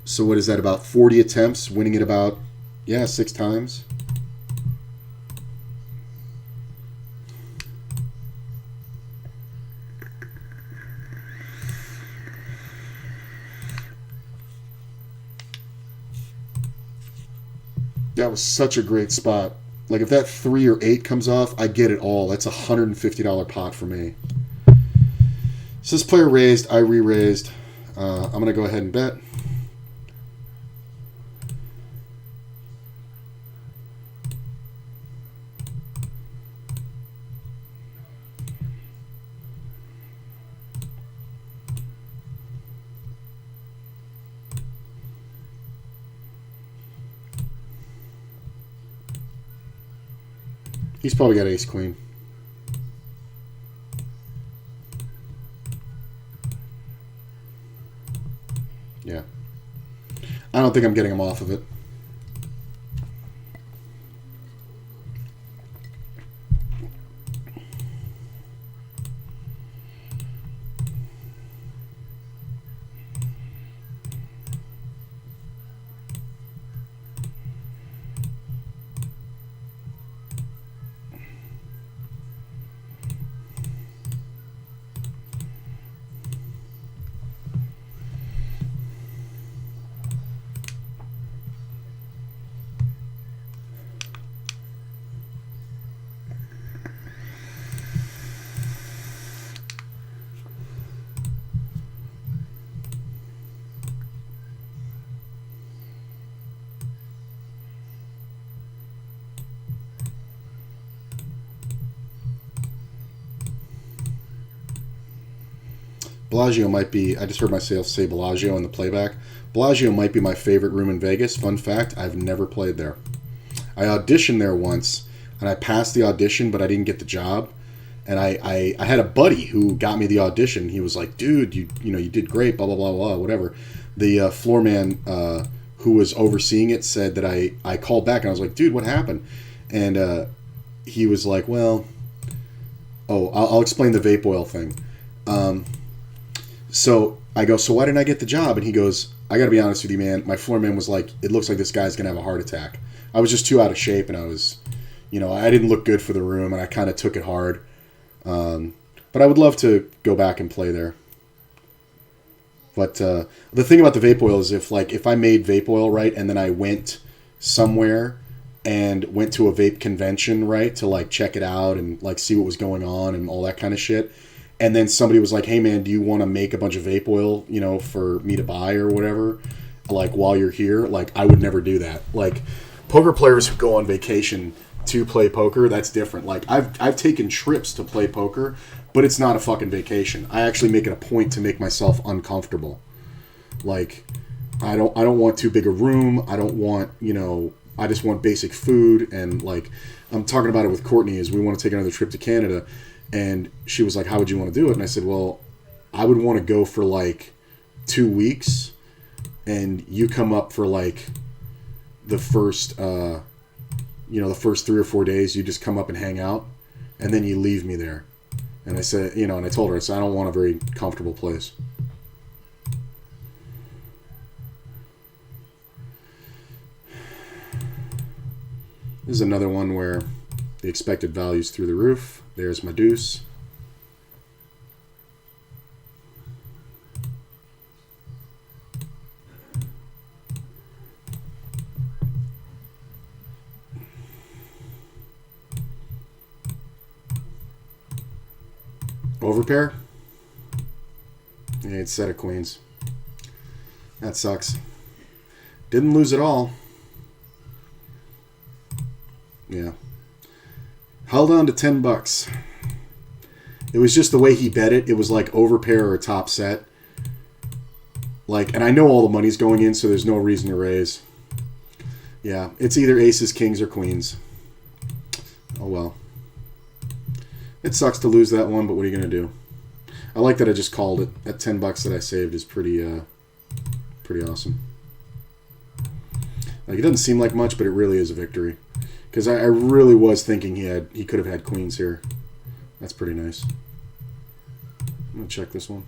So what is that, about 40 attempts? Winning it about, 6 times. That was such a great spot. Like, if that 3 or 8 comes off, I get it all. That's a $150 pot for me. So this player raised, I re-raised. I'm going to go ahead and bet. He's probably got ace queen. Yeah. I don't think I'm getting him off of it. Bellagio might be, I just heard myself say Bellagio in the playback. Bellagio might be my favorite room in Vegas. Fun fact, I've never played there. I auditioned there once, and I passed the audition, but I didn't get the job. And I had a buddy who got me the audition. He was like, dude, you did great, blah, blah, blah, blah, whatever. The floor man who was overseeing it said that I called back, and I was like, dude, what happened? And he was like, well, I'll explain the vape oil thing. So I go, so why didn't I get the job? And he goes, I got to be honest with you, man. My floor man was like, it looks like this guy's going to have a heart attack. I was just too out of shape, and I was, I didn't look good for the room, and I kind of took it hard. But I would love to go back and play there. But the thing about the vape oil is if I made vape oil right, and then I went somewhere and went to a vape convention, right, to like check it out and like see what was going on and all that kind of shit. And then somebody was like, hey man, do you want to make a bunch of vape oil, for me to buy or whatever, like while you're here? Like, I would never do that. Like, poker players who go on vacation to play poker, that's different. Like, I've taken trips to play poker, but it's not a fucking vacation. I actually make it a point to make myself uncomfortable. Like, I don't want too big a room. I don't want, I just want basic food. And like, I'm talking about it with Courtney is we want to take another trip to Canada. And she was like, how would you want to do it? And I said, well, I would want to go for like 2 weeks, and you come up for like the first, the first 3 or 4 days, you just come up and hang out, and then you leave me there. And I said, and I told her, I said, I don't want a very comfortable place. This is another one where the expected value's through the roof. There's my deuce. Overpair. Yeah, it's set of queens. That sucks. Didn't lose it all. Yeah. Held on to $10. It was just the way he bet it. It was like overpair or top set. Like, and I know all the money's going in, so there's no reason to raise. Yeah, it's either aces, kings, or queens. Oh well. It sucks to lose that one, but what are you gonna do? I like that I just called it. That $10 that I saved is pretty awesome. Like, it doesn't seem like much, but it really is a victory. Because I really was thinking he could have had queens here. That's pretty nice. I'm going to check this one.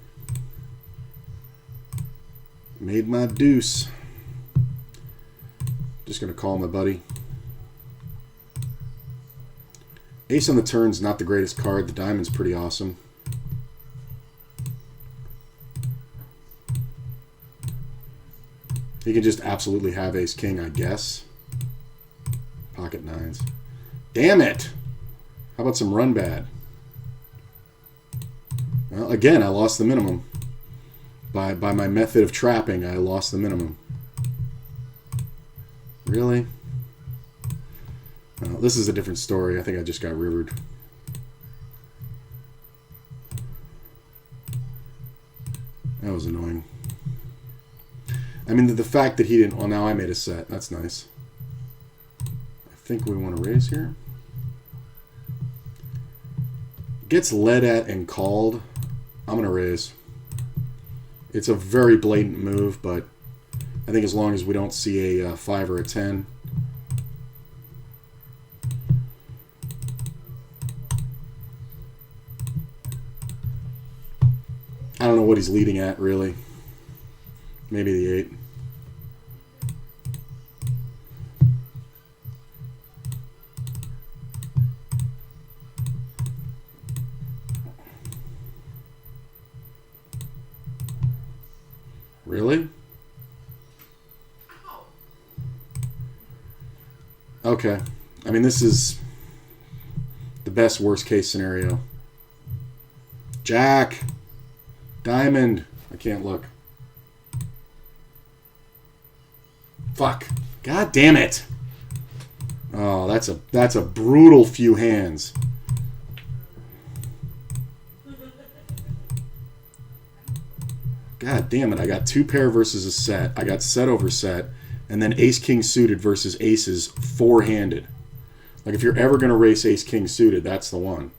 Made my deuce. Just going to call my buddy. Ace on the turn's not the greatest card. The diamond's pretty awesome. He can just absolutely have ace king, I guess. Pocket nines. Damn it! How about some run bad? Well, again, I lost the minimum. By my method of trapping, I lost the minimum. Really? Well, this is a different story. I think I just got rivered. That was annoying. I mean, the fact that he didn't... Well, now I made a set. That's nice. I think we want to raise here. Gets led at and called. I'm going to raise. It's a very blatant move, but I think as long as we don't see a 5 or a 10. I don't know what he's leading at, really. Maybe the 8. Really? Okay. I mean, this is the best worst case scenario. Jack. Diamond. I can't look. Fuck. God damn it. Oh, that's a brutal few hands. God damn it, I got 2 pair versus a set. I got set over set. And then ace-king suited versus aces four-handed. Like, if you're ever going to race ace-king suited, that's the one.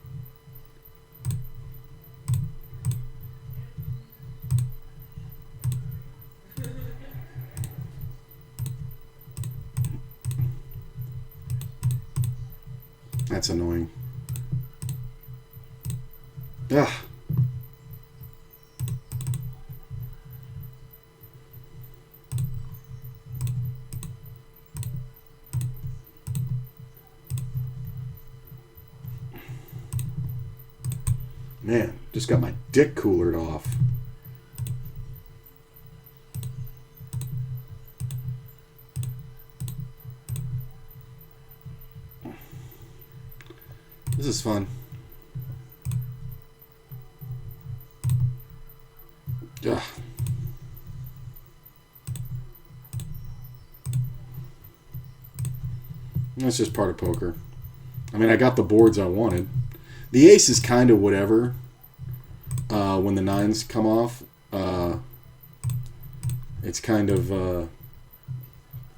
That's annoying. Ugh. Man, just got my dick coolered off. This is fun. Ugh. That's just part of poker. I mean, I got the boards I wanted. The ace is kind of whatever when the nines come off. It's kind of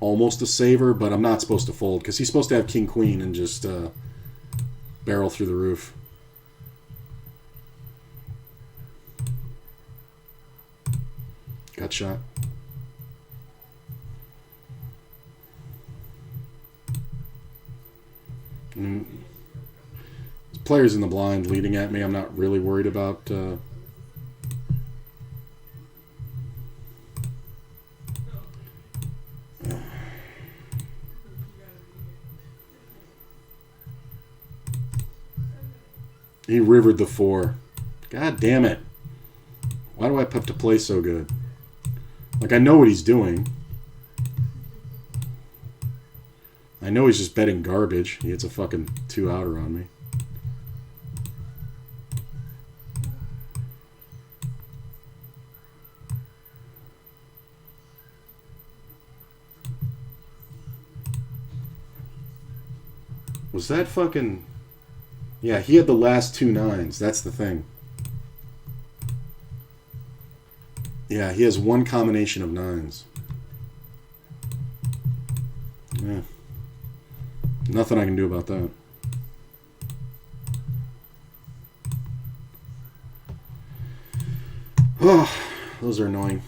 almost a saver, but I'm not supposed to fold because he's supposed to have king-queen and just barrel through the roof. Got shot. Players in the blind leading at me. I'm not really worried about. He rivered the 4. God damn it. Why do I have to play so good? Like, I know what he's doing. I know he's just betting garbage. He hits a fucking 2-outer on me. Was that fucking... Yeah, he had the last 2 nines. That's the thing. Yeah, he has one combination of 9s. Yeah. Nothing I can do about that. Oh, those are annoying.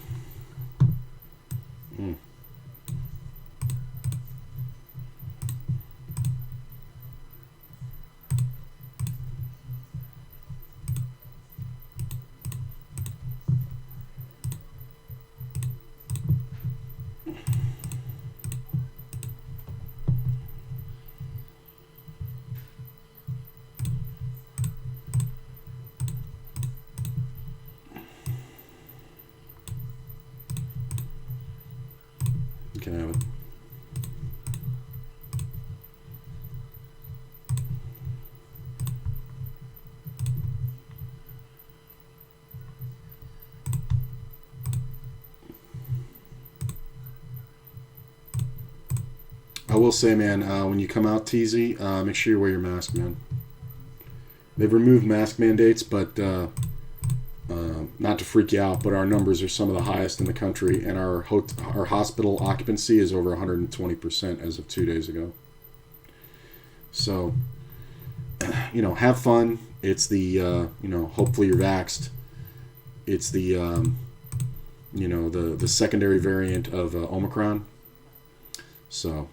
You can have it. I will say, man, when you come out, TZ, make sure you wear your mask, man. They've removed mask mandates, but not to freak you out, but our numbers are some of the highest in the country, and our hospital occupancy is over 120% as of 2 days ago. So, you know, have fun. It's the, you know, hopefully you're vaxxed. It's the, you know, the secondary variant of Omicron. So,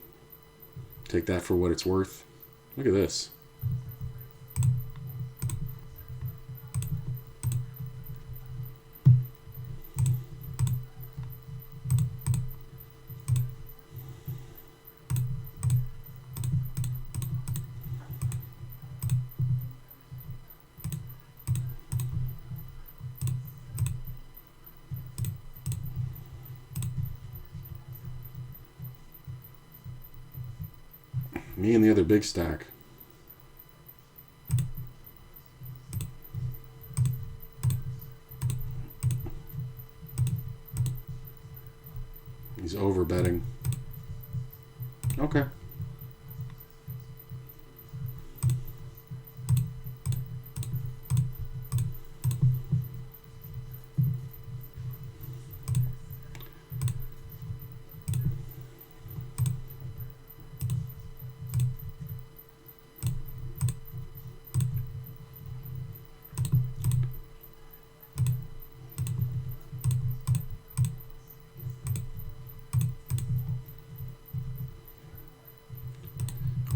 take that for what it's worth. Look at this. Me and the other big stack. He's over betting. Okay.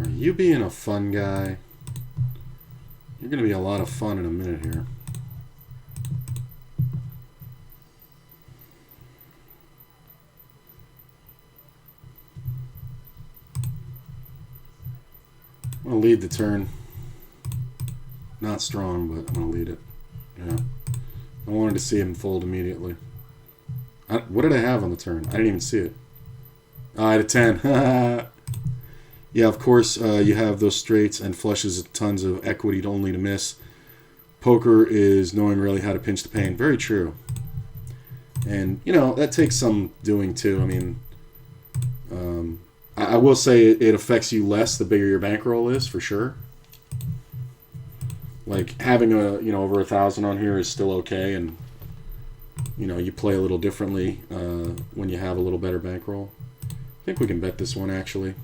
Are you being a fun guy? You're going to be a lot of fun in a minute here. I'm going to lead the turn. Not strong, but I'm going to lead it. Yeah. I wanted to see him fold immediately. What did I have on the turn? I didn't even see it. Oh, I had a 10. Yeah, of course, you have those straights and flushes, tons of equity only to miss. Poker is knowing really how to pinch the pain. Very true. And, you know, that takes some doing, too. I mean, I will say it affects you less the bigger your bankroll is, for sure. Like, having over 1,000 on here is still okay, and, you know, you play a little differently when you have a little better bankroll. I think we can bet this one, actually.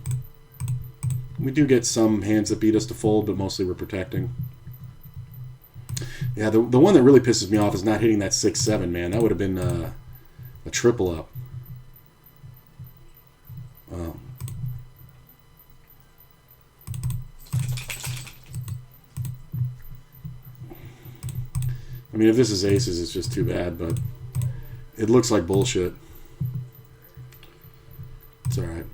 We do get some hands that beat us to fold, but mostly we're protecting. Yeah, the one that really pisses me off is not hitting that 6-7, man. That would have been a triple up. I mean, if this is aces, it's just too bad, but it looks like bullshit. It's all right.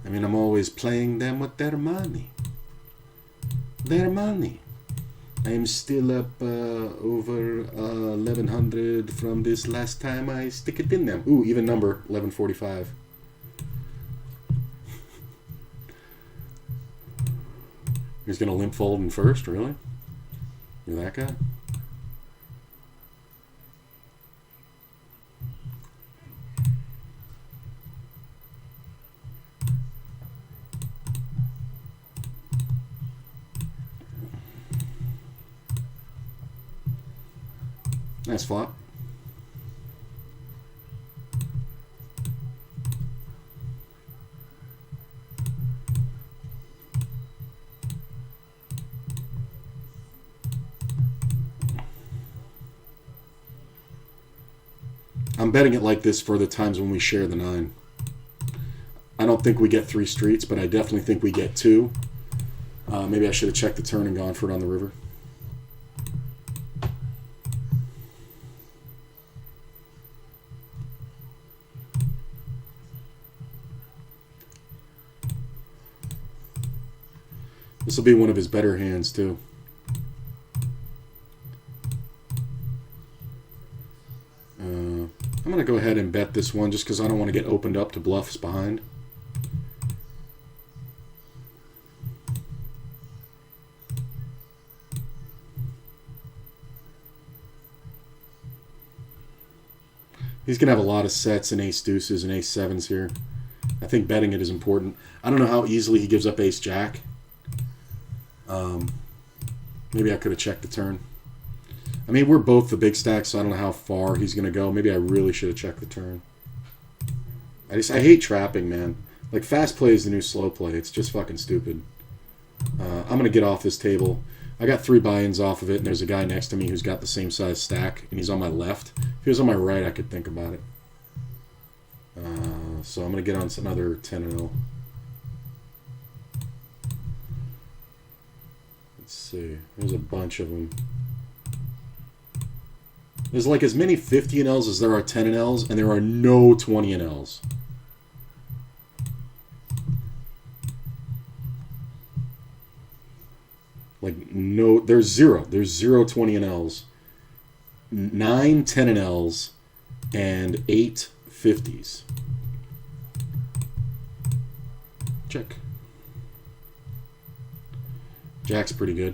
I mean, I'm always playing them with their money. Their money. I'm still up over 1,100 from this last time I stick it in them. Ooh, even number, 1145. He's going to limp fold in first, really? You're that guy? Nice flop. I'm betting it like this for the times when we share the 9. I don't think we get 3 streets, but I definitely think we get 2. Maybe I should have checked the turn and gone for it on the river. This will be one of his better hands, too. I'm going to go ahead and bet this one just because I don't want to get opened up to bluffs behind. He's going to have a lot of sets and ace deuces and ace sevens here. I think betting it is important. I don't know how easily he gives up ace jack. Maybe I could have checked the turn. I mean, we're both the big stack, so I don't know how far he's going to go. Maybe I really should have checked the turn. I hate trapping, man. Like, fast play is the new slow play. It's just fucking stupid. I'm going to get off this table. I got 3 buy-ins off of it, and there's a guy next to me who's got the same size stack, and he's on my left. If he was on my right, I could think about it. So I'm going to get on another 10-0. Let's see. There's a bunch of them. There's like as many 50 Ls as there are 10 Ls, and there are no 20 Ls. Like, no, there's 0. There's 0 20 Ls. 9 10 Ls, and 8 50s. Check. Jack's pretty good.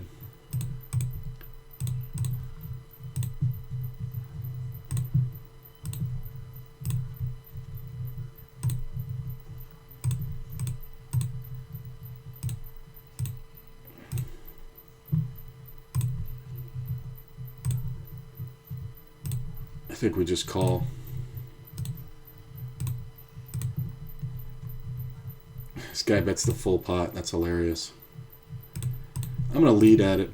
I think we just call. This guy bets the full pot. That's hilarious. I'm going to lead at it.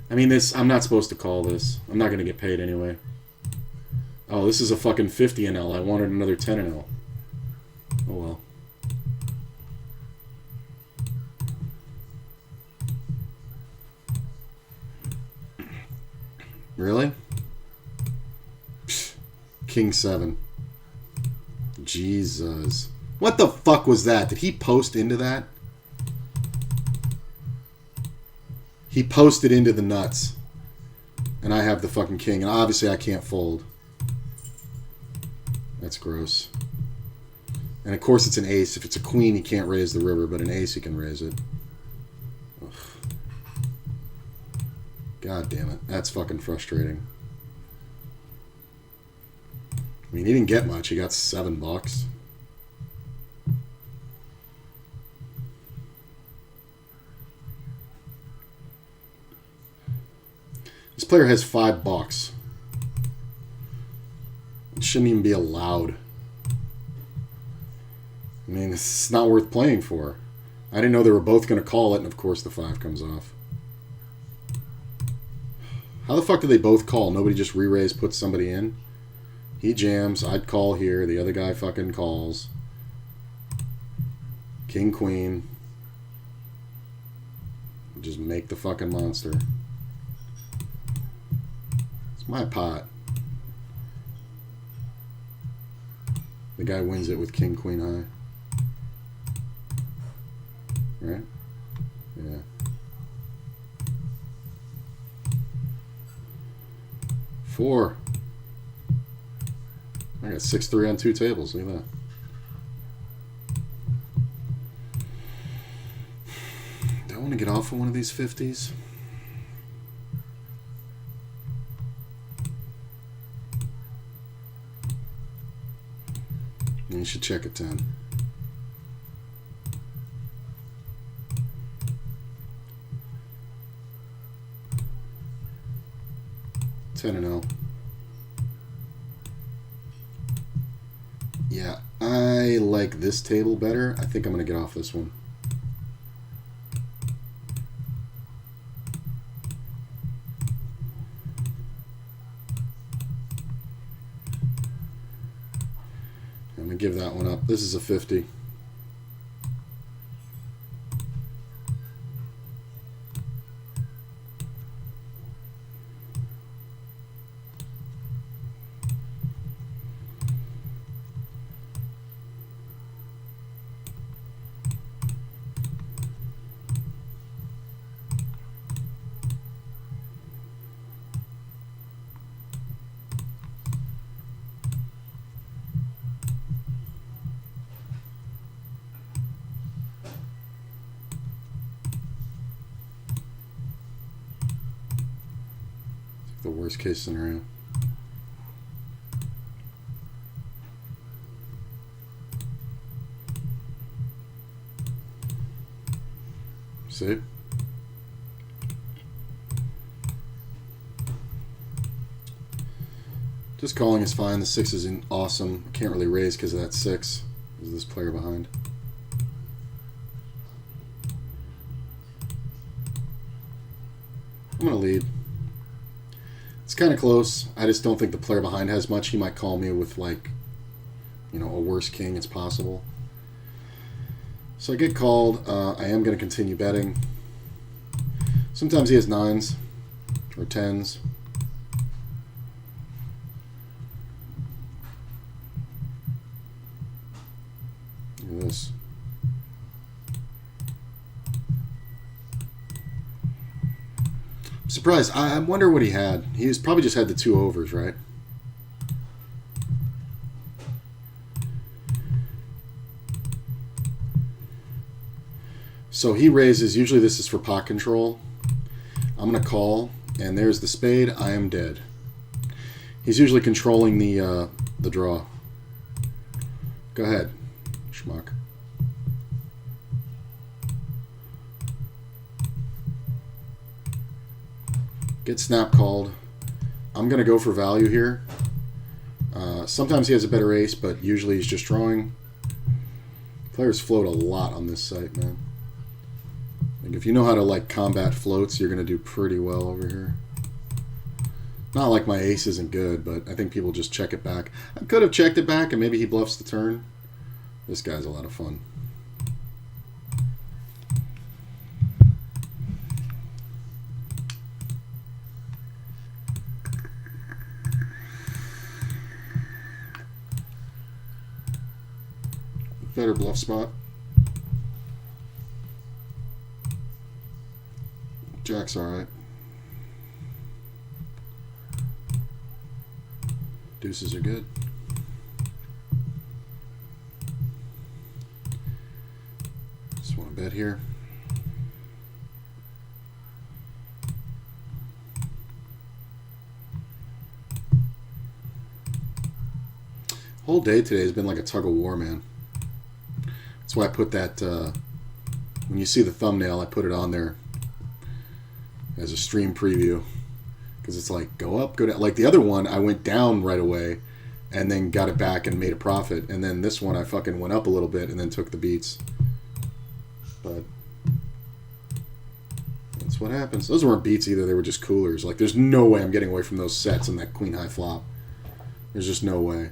I mean, this. I'm not supposed to call this. I'm not going to get paid anyway. Oh, this is a fucking 50 in L. I wanted another 10 in L. Oh well. Really? Psh, King 7. Jesus. What the fuck was that? Did he post into that? He posted into the nuts. And I have the fucking king. And obviously I can't fold. That's gross. And of course it's an ace. If it's a queen, he can't raise the river. But an ace, he can raise it. Ugh. God damn it. That's fucking frustrating. I mean, he didn't get much. He got $7. This player has $5. It shouldn't even be allowed. I mean, it's not worth playing for. I didn't know they were both going to call it, and of course the 5 comes off. How the fuck do they both call? Nobody just re-raise, puts somebody in? He jams, I'd call here, the other guy fucking calls. King, queen. Just make the fucking monster. It's my pot. The guy wins it with king, queen high. Right? Yeah. Four. I got 6-3 on 2 tables. Look at that. Do I want to get off of one of these 50s? You should check a 10. And L. Yeah, I like this table better. I think I'm going to get off this one. I'm going to give that one up. This is a 50. The worst case scenario. See? Just calling is fine. The 6 isn't awesome. Can't really raise because of that 6. There's this player behind. I'm going to lead. It's kind of close. I just don't think the player behind has much. He might call me with, like, you know, a worse king. It's possible. So I get called. I am going to continue betting. Sometimes he has 9s or 10s. Look at this. Surprised. I wonder what he had. He was probably just had the 2 overs, right? So he raises. Usually this is for pot control. I'm going to call, and there's the spade. I am dead. He's usually controlling the draw. Go ahead, schmuck. Get snap called. I'm going to go for value here. Sometimes he has a better ace, but usually he's just drawing. Players float a lot on this site, man. Like if you know how to like combat floats, you're gonna do pretty well over here. Not like my ace isn't good, but I think people just check it back. I could have checked it back and maybe he bluffs the turn. This guy's a lot of fun. Better bluff spot. Jack's alright. Deuces are good. Just want to bet here. Whole day today has been like a tug of war, man. That's why I put that, when you see the thumbnail, I put it on there as a stream preview. Because it's like, go up, go down. Like the other one, I went down right away and then got it back and made a profit. And then this one, I fucking went up a little bit and then took the beats. But that's what happens. Those weren't beats either. They were just coolers. Like, there's no way I'm getting away from those sets and that queen high flop. There's just no way.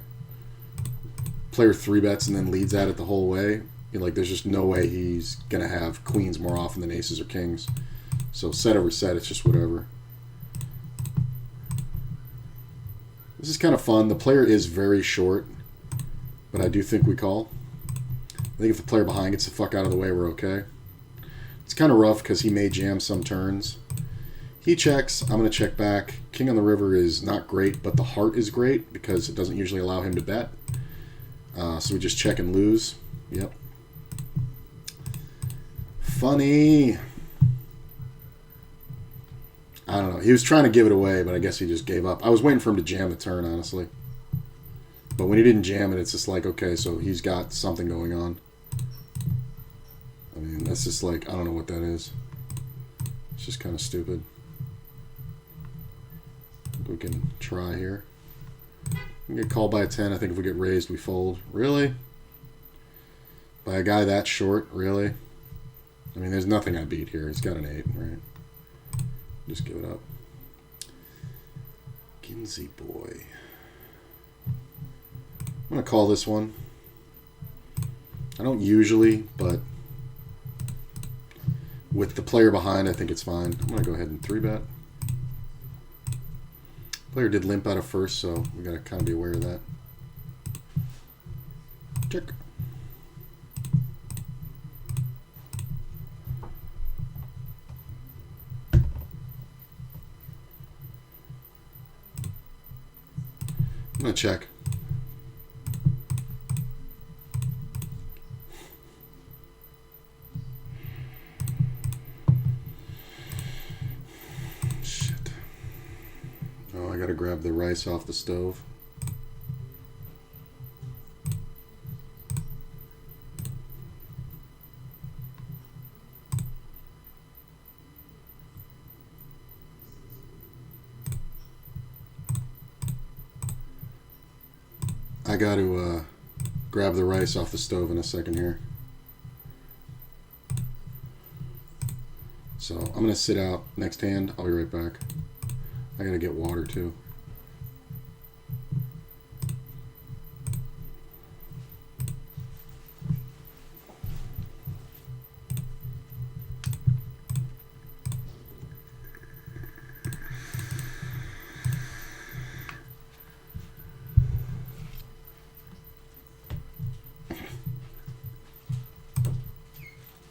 Player 3-bets and then leads at it the whole way. You're like, there's just no way he's going to have queens more often than aces or kings. So set over set, it's just whatever. This is kind of fun. The player is very short, but I do think we call. I think if the player behind gets the fuck out of the way, we're okay. It's kind of rough because he may jam some turns. He checks. I'm going to check back. King on the river is not great, but the heart is great because it doesn't usually allow him to bet. So we just check and lose. Yep. Funny. I don't know. He was trying to give it away, but I guess he just gave up. I was waiting for him to jam the turn, honestly. But when he didn't jam it, it's just like, okay, so he's got something going on. I mean, that's just like, I don't know what that is. It's just kind of stupid. We can try here. We can get called by a 10. I think if we get raised, we fold. Really? By a guy that short? Really? I mean, there's nothing I beat here. He's got an 8, right? Just give it up. Ginsey boy. I'm going to call this one. I don't usually, but with the player behind, I think it's fine. I'm going to go ahead and 3-bet. Player did limp out of first, so we got to kind of be aware of that. Check. I'm going to check. Shit. Oh, I got to grab the rice off the stove. I got to grab the rice off the stove in a second here. So I'm going to sit out. Next hand, I'll be right back. I got to get water too.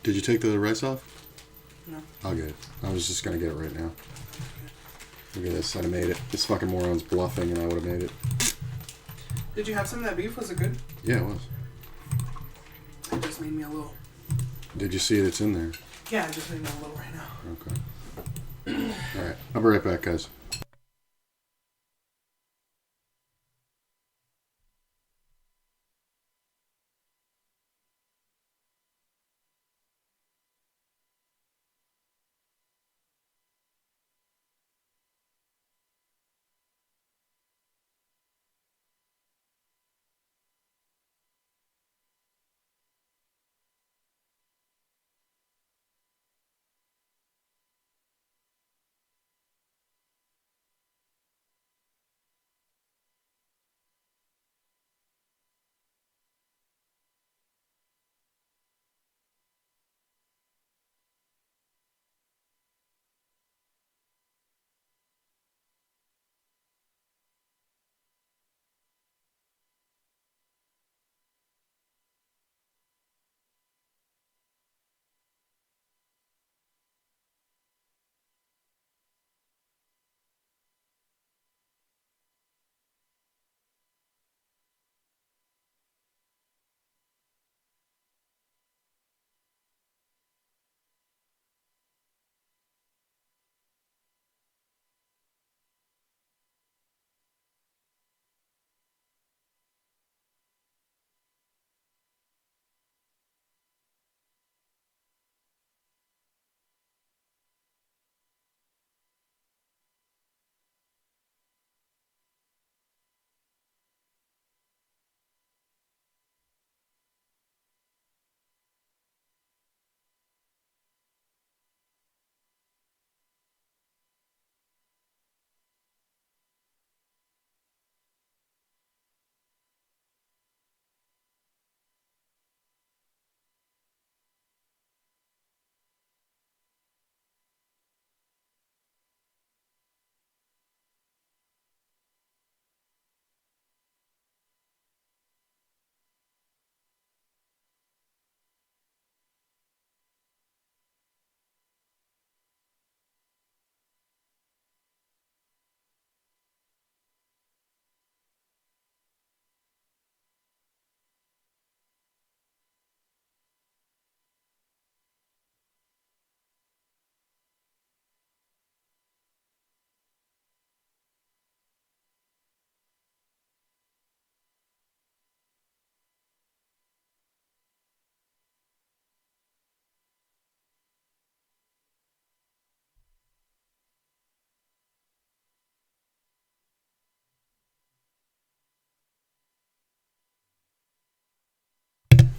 Did you take the rice off? No. I'll get it. I was just going to get it right now. Look at this. I'd have made it. This fucking moron's bluffing and I would have made it. Did you have some of that beef? Was it good? Yeah, it was. It just made me a little... Did you see it's in there? Yeah, it just made me a little right now. Okay. Alright. I'll be right back, guys.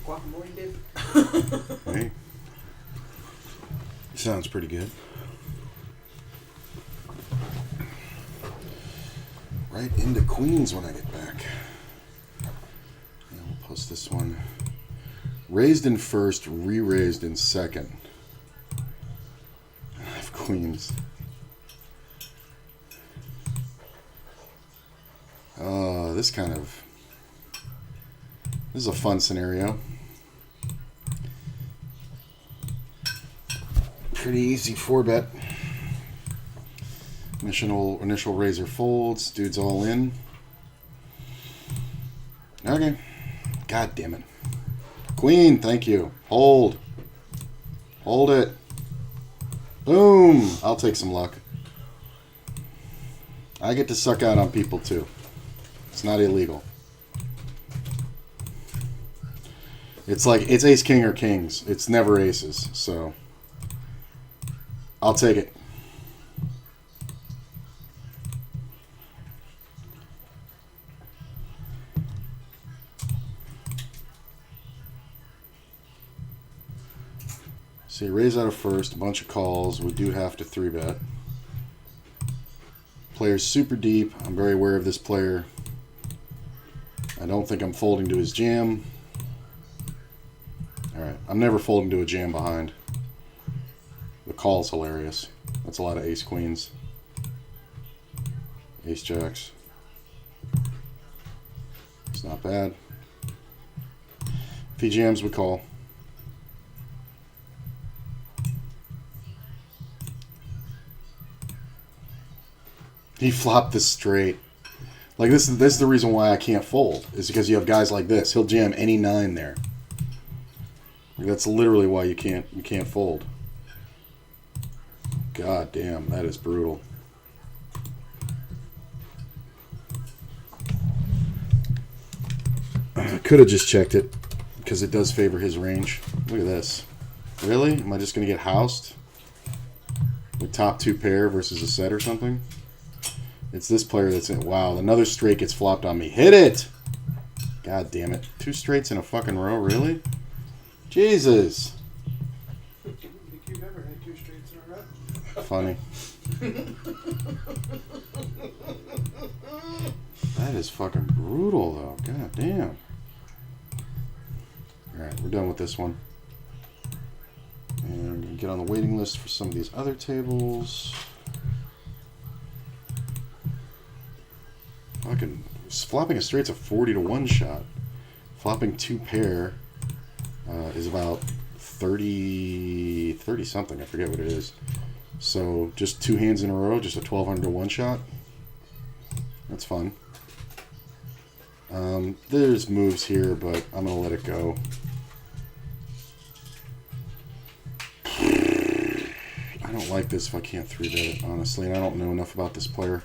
Guacamole dip. Hey. Sounds pretty good. Right into Queens when I get back. And we'll post this one. Raised in first, re-raised in second. I have Queens. This is a fun scenario. Pretty easy 4-bet. Initial raiser folds. Dude's all in. Okay. God damn it. Queen, thank you. Hold. Hold it. Boom. I'll take some luck. I get to suck out on people too. It's not illegal. It's like, it's ace king or kings. It's never aces, so I'll take it. So you raise out of first, a bunch of calls. We do have to 3-bet. Player's super deep. I'm very aware of this player. I don't think I'm folding to his jam. Alright, I'm never folding to a jam behind. The call's hilarious. That's a lot of ace queens. Ace jacks. It's not bad. If he jams, we call. He flopped this straight. Like this is the reason why I can't fold. Is because you have guys like this. He'll jam any 9 there. Like that's literally why you can't fold. God damn, that is brutal. I could have just checked it because it does favor his range. Look at this. Really? Am I just gonna get housed? With top 2 pair versus a set or something? It's this player that's in. Wow, another straight gets flopped on me. Hit it! God damn it. 2 straights in a fucking row, really? Jesus! I don't think you've ever had 2 straights in a row. Funny. That is fucking brutal, though. God damn. Alright, we're done with this one. And we're going to get on the waiting list for some of these other tables. Fucking flopping a straight's a 40 to 1 shot. Flopping 2 pair is about 30 something. I forget what it is. So just 2 hands in a row, just a 1200 to 1 shot. That's fun. There's moves here, but I'm gonna let it go. I don't like this if I can't 3-bet it, honestly, and I don't know enough about this player.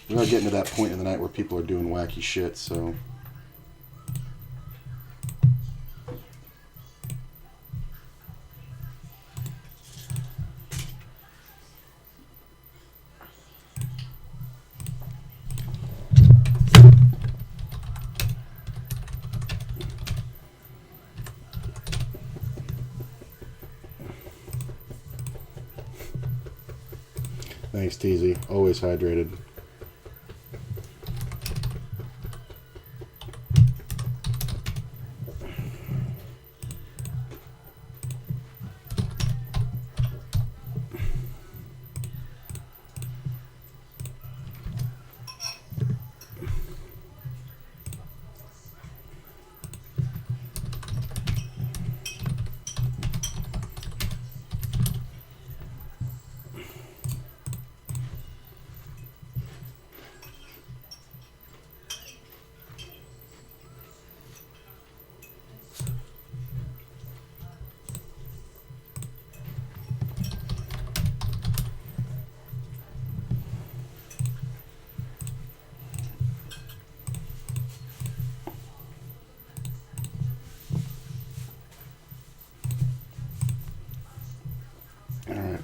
We're not getting to that point in the night where people are doing wacky shit, so. Thanks, TZ. Always hydrated.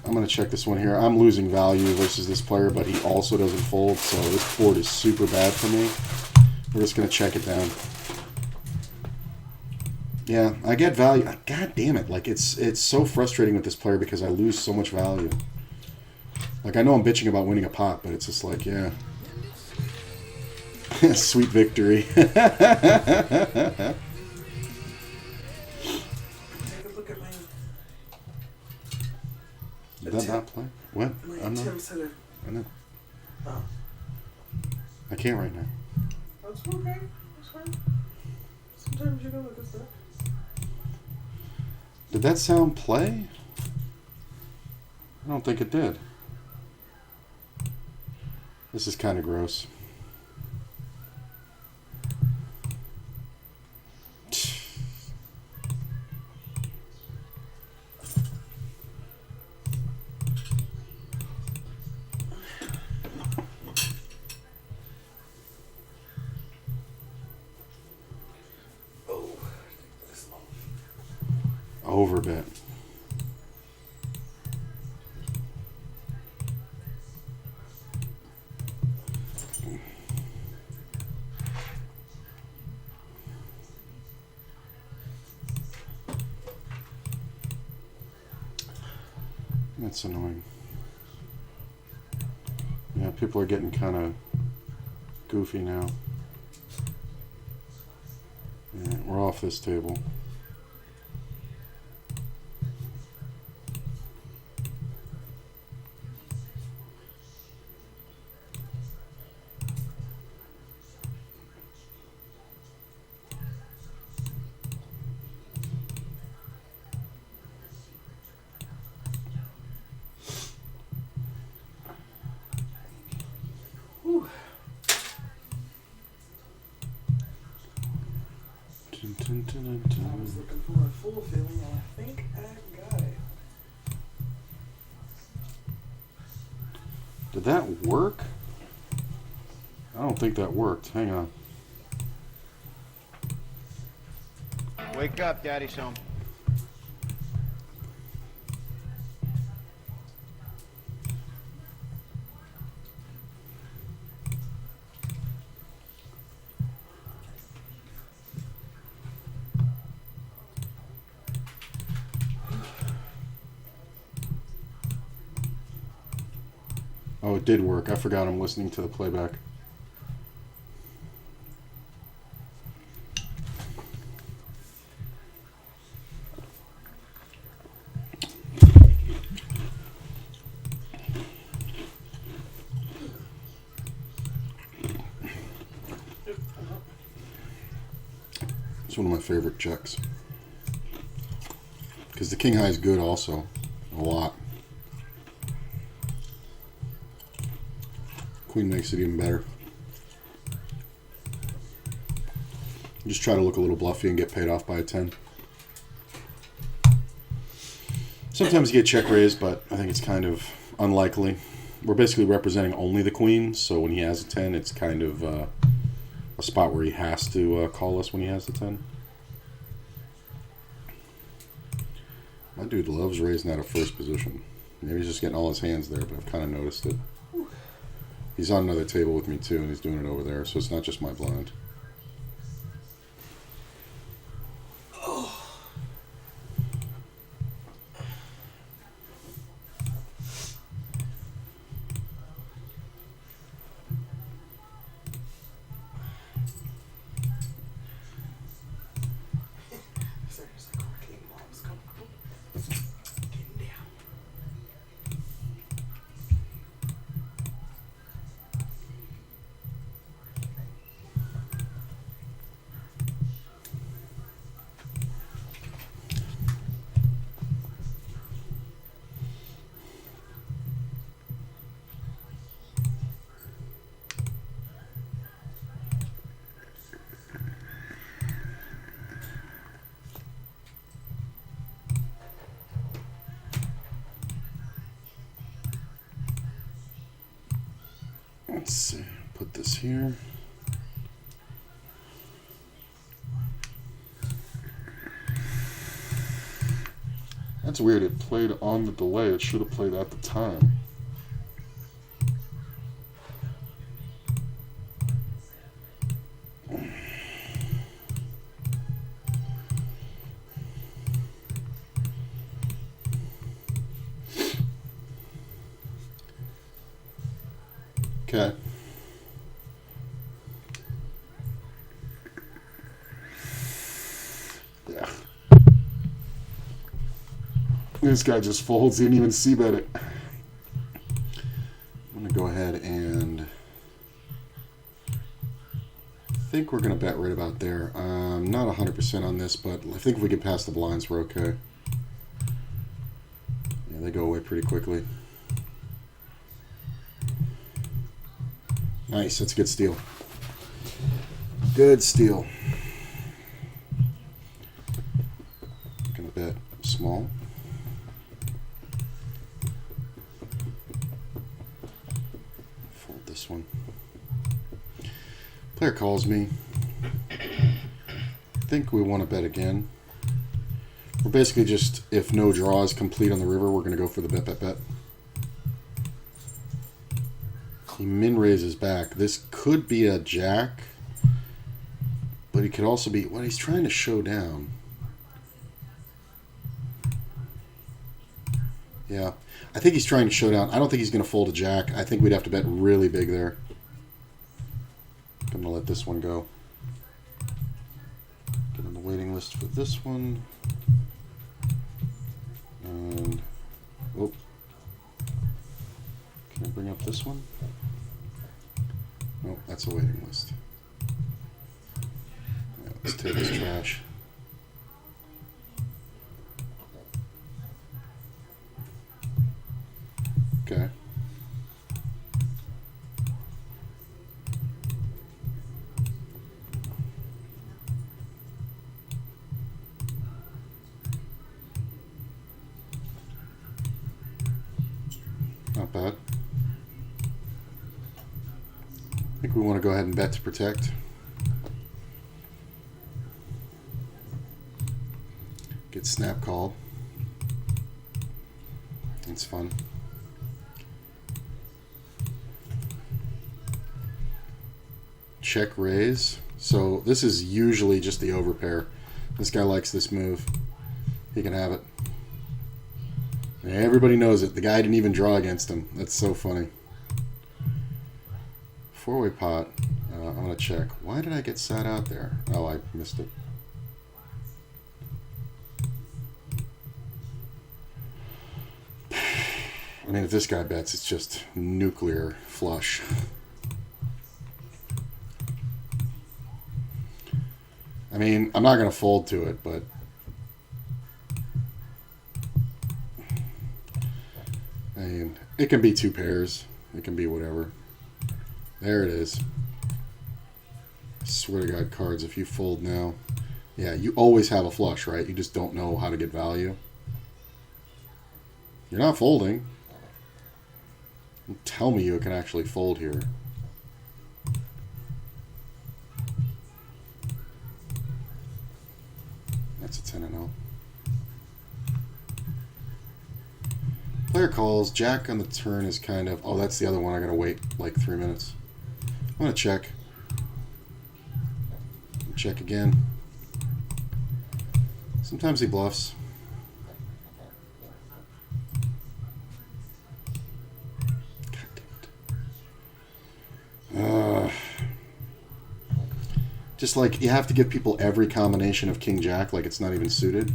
I'm going to check this one here. I'm losing value versus this player, but he also doesn't fold, so this board is super bad for me. We're just going to check it down. Yeah, I get value. God damn it! Like it's so frustrating with this player because I lose so much value. Like I know I'm bitching about winning a pot, but it's just like yeah, sweet victory. Take a look at Did that not play? What? my I'm not. attempts at a. I know. Oh, I can't right now. that's okay. That's fine. Sometimes you don't look at stuff. Did that sound play? I don't think it did. This is kind of gross. Oh, take this off. Overbet. That's annoying. Yeah, people are getting kind of goofy now. Yeah, we're off this table. Whew. Dun, dun, dun, dun, I dun. was looking for a full feeling, and I think I got it. Did that work? I don't think that worked. Hang on. Wake up, Daddy's home. Oh, it did work. I forgot I'm listening to the playback. It's one of my favorite checks. Because the king high is good also. A lot. Queen makes it even better. Just try to look a little bluffy and get paid off by a 10. Sometimes you get check raised, but I think it's kind of unlikely. We're basically representing only the queen, so when he has a 10, it's kind of a spot where he has to call us when he has the 10. My dude loves raising out of first position. Maybe he's just getting all his hands there, but I've kind of noticed it. He's on another table with me too, and he's doing it over there, so it's not just my blind. Seriously, King Mom's comfortable. Getting down. Let's see. Put this here. That's weird. It played on the delay. It should have played at the time. Okay. Yeah. This guy just folds. He didn't even see bet it. I'm going to go ahead and... I think we're going to bet right about there. Not 100% on this, but I think if we get past the blinds, we're okay. Yeah, they go away pretty quickly. Nice, that's a good steal. Good steal. Gonna bet small. Fold this one. Player calls me. I think we want to bet again. We're basically just, if no draw is complete on the river, we're gonna go for the bet. He min raises back. This could be a jack, but he could also be what he's trying to show down. Yeah, I think he's trying to show down. I don't think he's going to fold a jack. I think we'd have to bet really big there. I'm going to let this one go. Get on the waiting list for this one. And, oh. Can I bring up this one? Nope, that's a waiting list. Yeah, this table's trash. Okay. Not bad. I think we want to go ahead and bet to protect. Get snap called. It's fun. Check raise. So this is usually just the overpair. This guy likes this move. He can have it. Everybody knows it. The guy didn't even draw against him. That's so funny. Four-way pot. I'm going to check. Why did I get sat out there? Oh, I missed it. I mean, if this guy bets, it's just nuclear flush. I mean, I'm not going to fold to it, but... I mean, it can be two pairs. It can be whatever. There it is. I swear to God, cards, if you fold now... Yeah, you always have a flush, right? You just don't know how to get value. You're not folding. Don't tell me you can actually fold here. That's a 10-0. Player calls. Jack on the turn is kind of... Oh, that's the other one. I gotta wait like 3 minutes. I'm gonna check. Check again. Sometimes he bluffs. Just like you have to give people every combination of King Jack like it's not even suited.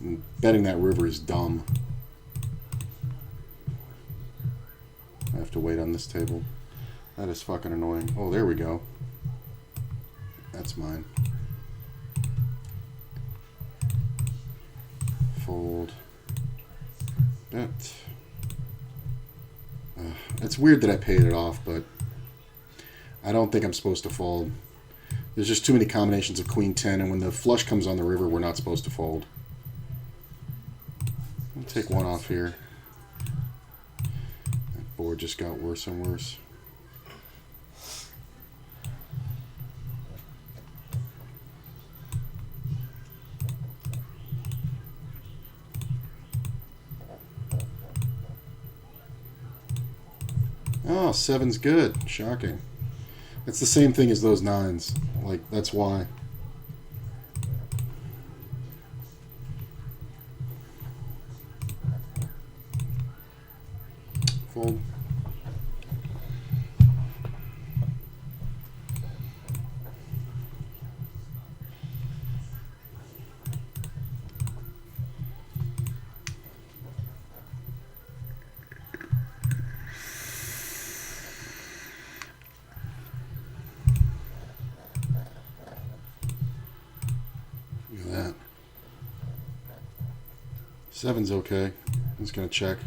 And betting that river is dumb. I have to wait on this table. That is fucking annoying. Oh, there we go. That's mine. Fold. Bet. It's weird that I paid it off, but I don't think I'm supposed to fold. There's just too many combinations of Queen 10, and when the flush comes on the river, we're not supposed to fold. I'll take one off here. That board just got worse and worse. Oh, 7's good. Shocking. It's the same thing as those 9s. Like, that's why. Fold. Look at that. 7's okay. I'm just gonna check.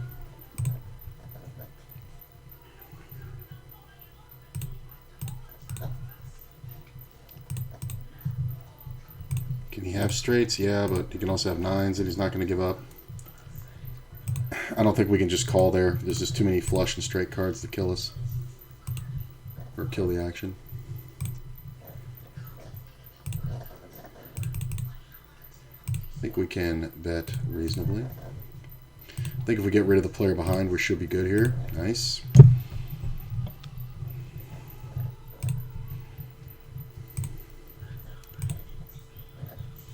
Can he have straights? Yeah, but he can also have 9s that he's not going to give up. I don't think we can just call there. There's just too many flush and straight cards to kill us. Or kill the action. I think we can bet reasonably. I think if we get rid of the player behind, we should be good here. Nice.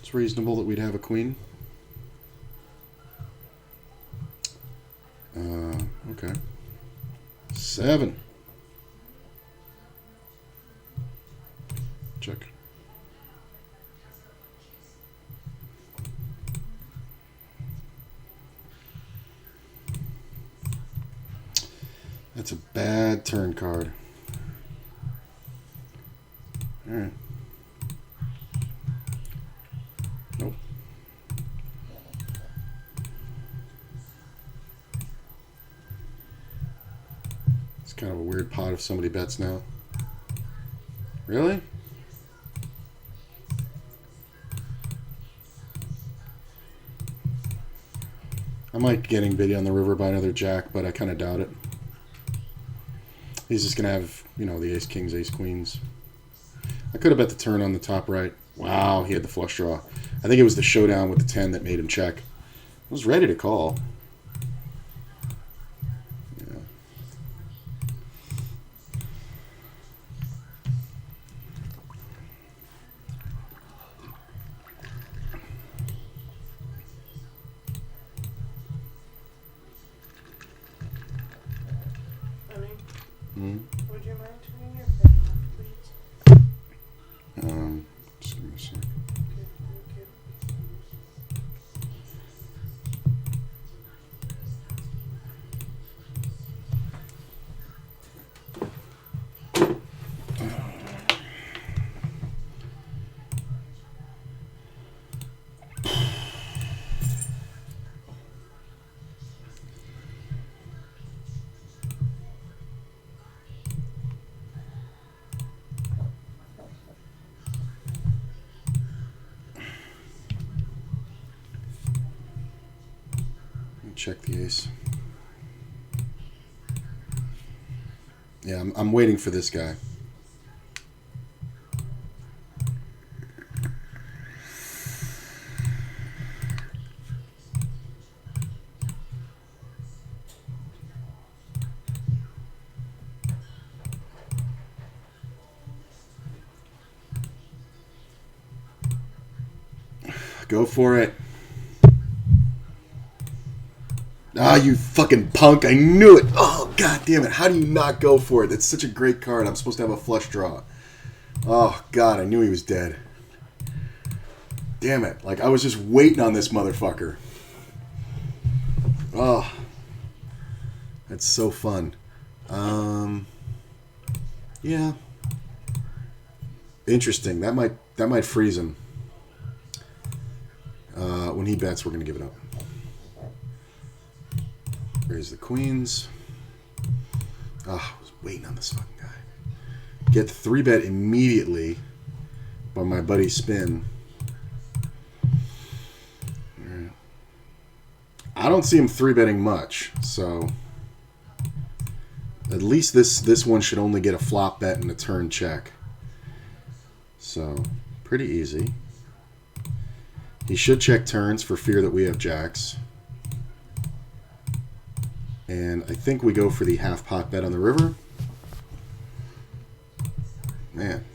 It's reasonable that we'd have a queen. Okay. 7. Check. That's a bad turn card. All right. Nope. It's kind of a weird pot if somebody bets now. Really? I might getting biddy on the river by another jack, but I kind of doubt it. He's just going to have, you know, the ace kings, ace queens. I could have bet the turn on the top right. Wow, he had the flush draw. I think it was the showdown with the 10 that made him check. I was ready to call. Yeah. Would you mind turning your fan off, please? Just give me a sec. Okay, thank you. Check the ace. Yeah, I'm waiting for this guy. Go for it. Ah, you fucking punk. I knew it. Oh, god damn it. How do you not go for it? That's such a great card. I'm supposed to have a flush draw. Oh, god. I knew he was dead. Damn it. Like, I was just waiting on this motherfucker. Oh. That's so fun. Yeah. Interesting. That might freeze him. When he bets, we're going to give it up. Raise the queens. Ah, I was waiting on this fucking guy. Get the 3-bet immediately by my buddy's spin. Right. I don't see him 3-betting much, so at least this one should only get a flop bet and a turn check. So, pretty easy. He should check turns for fear that we have jacks. And I think we go for the half pot bet on the river. Man,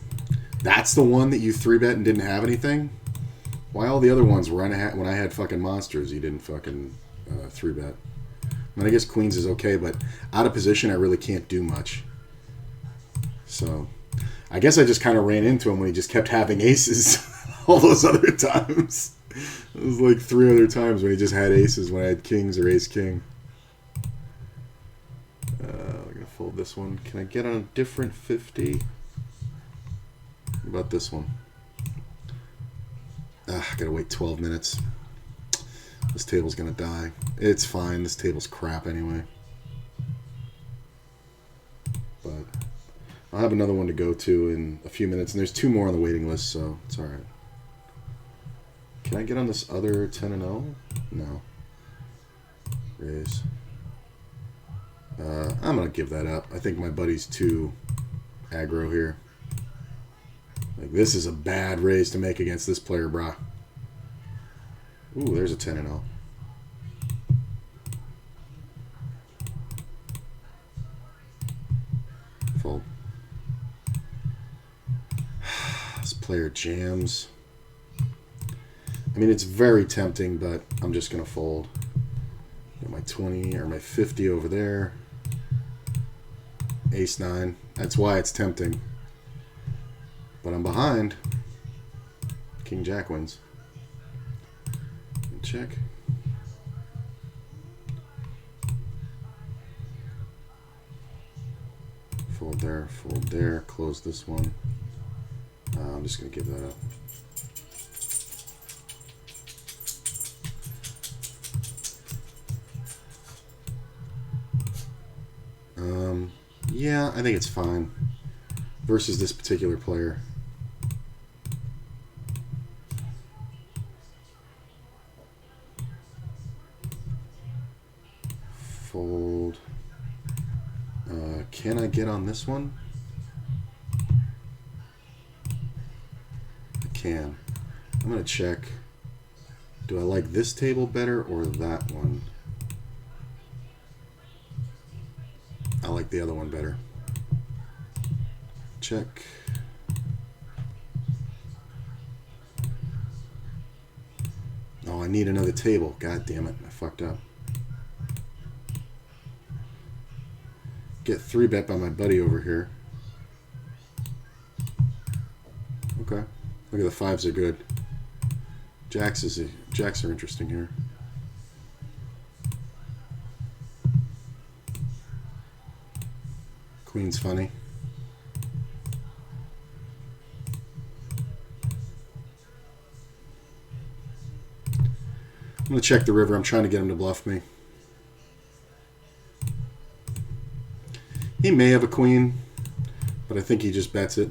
that's the one that you 3-bet and didn't have anything? Why all the other ones when I had fucking monsters you didn't fucking 3-bet? I mean, I guess queens is okay, but out of position, I really can't do much. So, I guess I just kind of ran into him when he just kept having aces all those other times. It was like 3 other times when he just had aces when I had kings or ace-king. I'm going to fold this one. Can I get on a different 50? What about this one? I gotta wait 12 minutes. This table's gonna die. It's fine. This table's crap anyway. But I'll have another one to go to in a few minutes, and there's 2 more on the waiting list, so it's all right. Can I get on this other 10 and 0? No. Raise. I'm gonna give that up. I think my buddy's too aggro here. Like, this is a bad raise to make against this player, brah. Ooh, there's a 10 and 0. Fold. This player jams. I mean, it's very tempting, but I'm just going to fold. Got my 20 or my 50 over there. Ace 9. That's why it's tempting. But I'm behind. King Jack wins. Check. Fold there, close this one. I'm just going to give that up. Yeah, I think it's fine. Versus this particular player. Fold. Can I get on this one? I can. I'm going to check. Do I like this table better or that one? I like the other one better. Check. Oh, I need another table. God damn it. I fucked up. Get 3-bet by my buddy over here. Okay. Look at the 5s are good. Jacks are interesting here. Queen's funny. I'm going to check the river. I'm trying to get him to bluff me. He may have a queen, but I think he just bets it.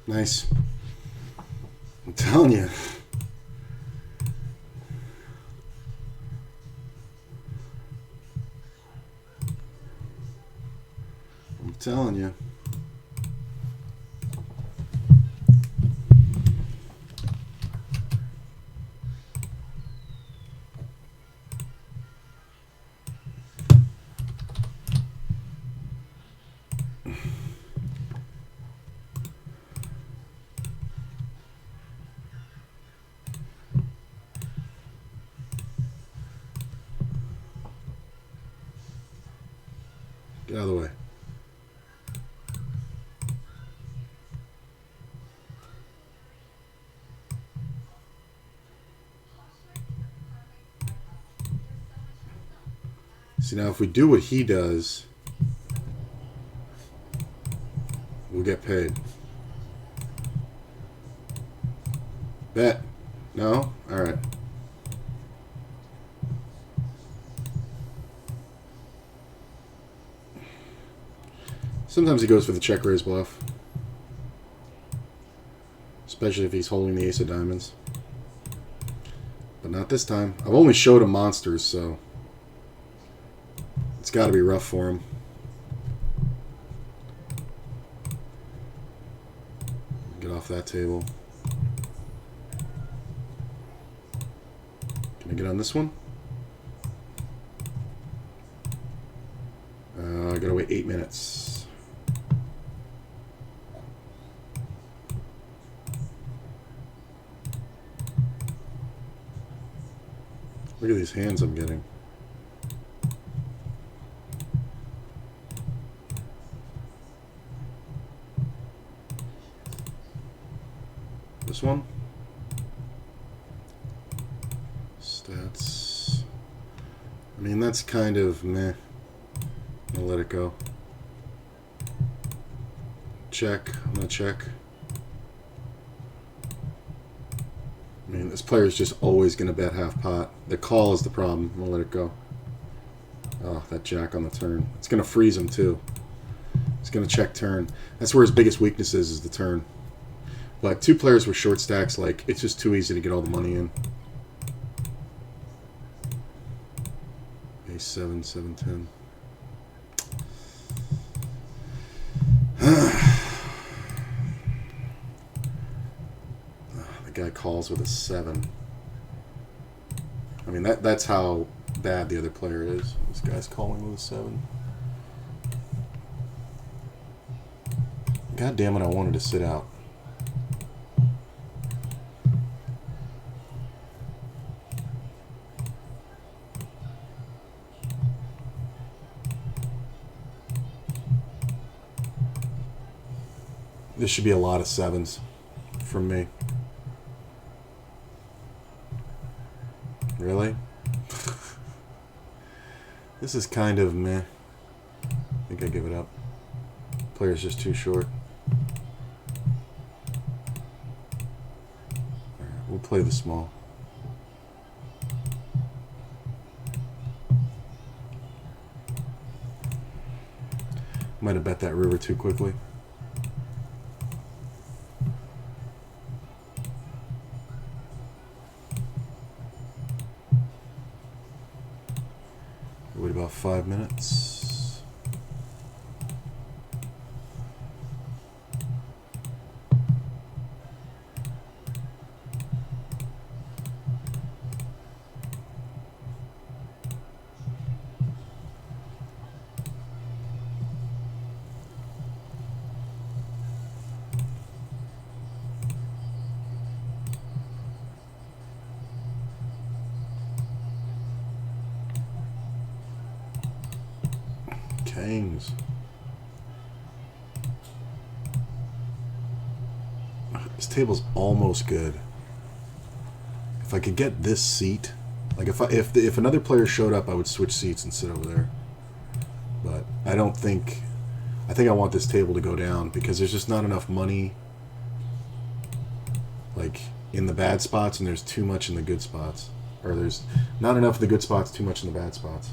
Nice. I'm telling you. I'm telling you. Get out of the way. See, now if we do what he does, we'll get paid. Bet. No? Alright. Sometimes he goes for the check raise bluff. Especially if he's holding the ace of diamonds. But not this time. I've only showed him monsters, so it's got to be rough for him. Get off that table. Can I get on this one? I gotta wait 8 minutes. Look at these hands I'm getting. This one? Stats. I mean, that's kind of meh. I'll let it go. Check. I'm going to check. I mean, this player is just always going to bet half pot. The call is the problem. I'm going to let it go. Oh, that jack on the turn. It's going to freeze him, too. He's going to check turn. That's where his biggest weakness is the turn. But two players with short stacks, like, it's just too easy to get all the money in. A7, 7-10. The guy calls with a 7. I mean, that's how bad the other player is. This guy's calling with a 7. God damn it, I wanted to sit out. This should be a lot of 7s from me. Really? This is kind of meh. I think I give it up. Player's just too short. Alright, we'll play the small. Might have bet that river too quickly. Wait about 5 minutes. Kings. This table's almost good. If I could get this seat, like if another player showed up, I would switch seats and sit over there. But I don't think. I think I want this table to go down because there's just not enough money, like in the bad spots, and there's too much in the good spots, or there's not enough of the good spots, too much in the bad spots.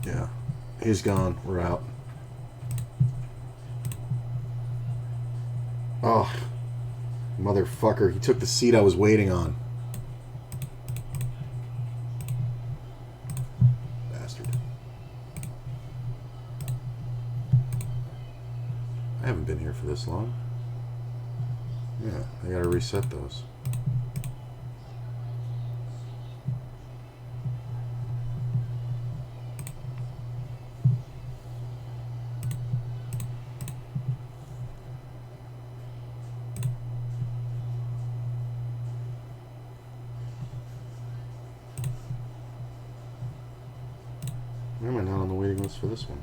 Yeah, he's gone. We're out. Oh, motherfucker. He took the seat I was waiting on. Bastard. I haven't been here for this long. Yeah, I gotta reset those. Why am I not on the waiting list for this one?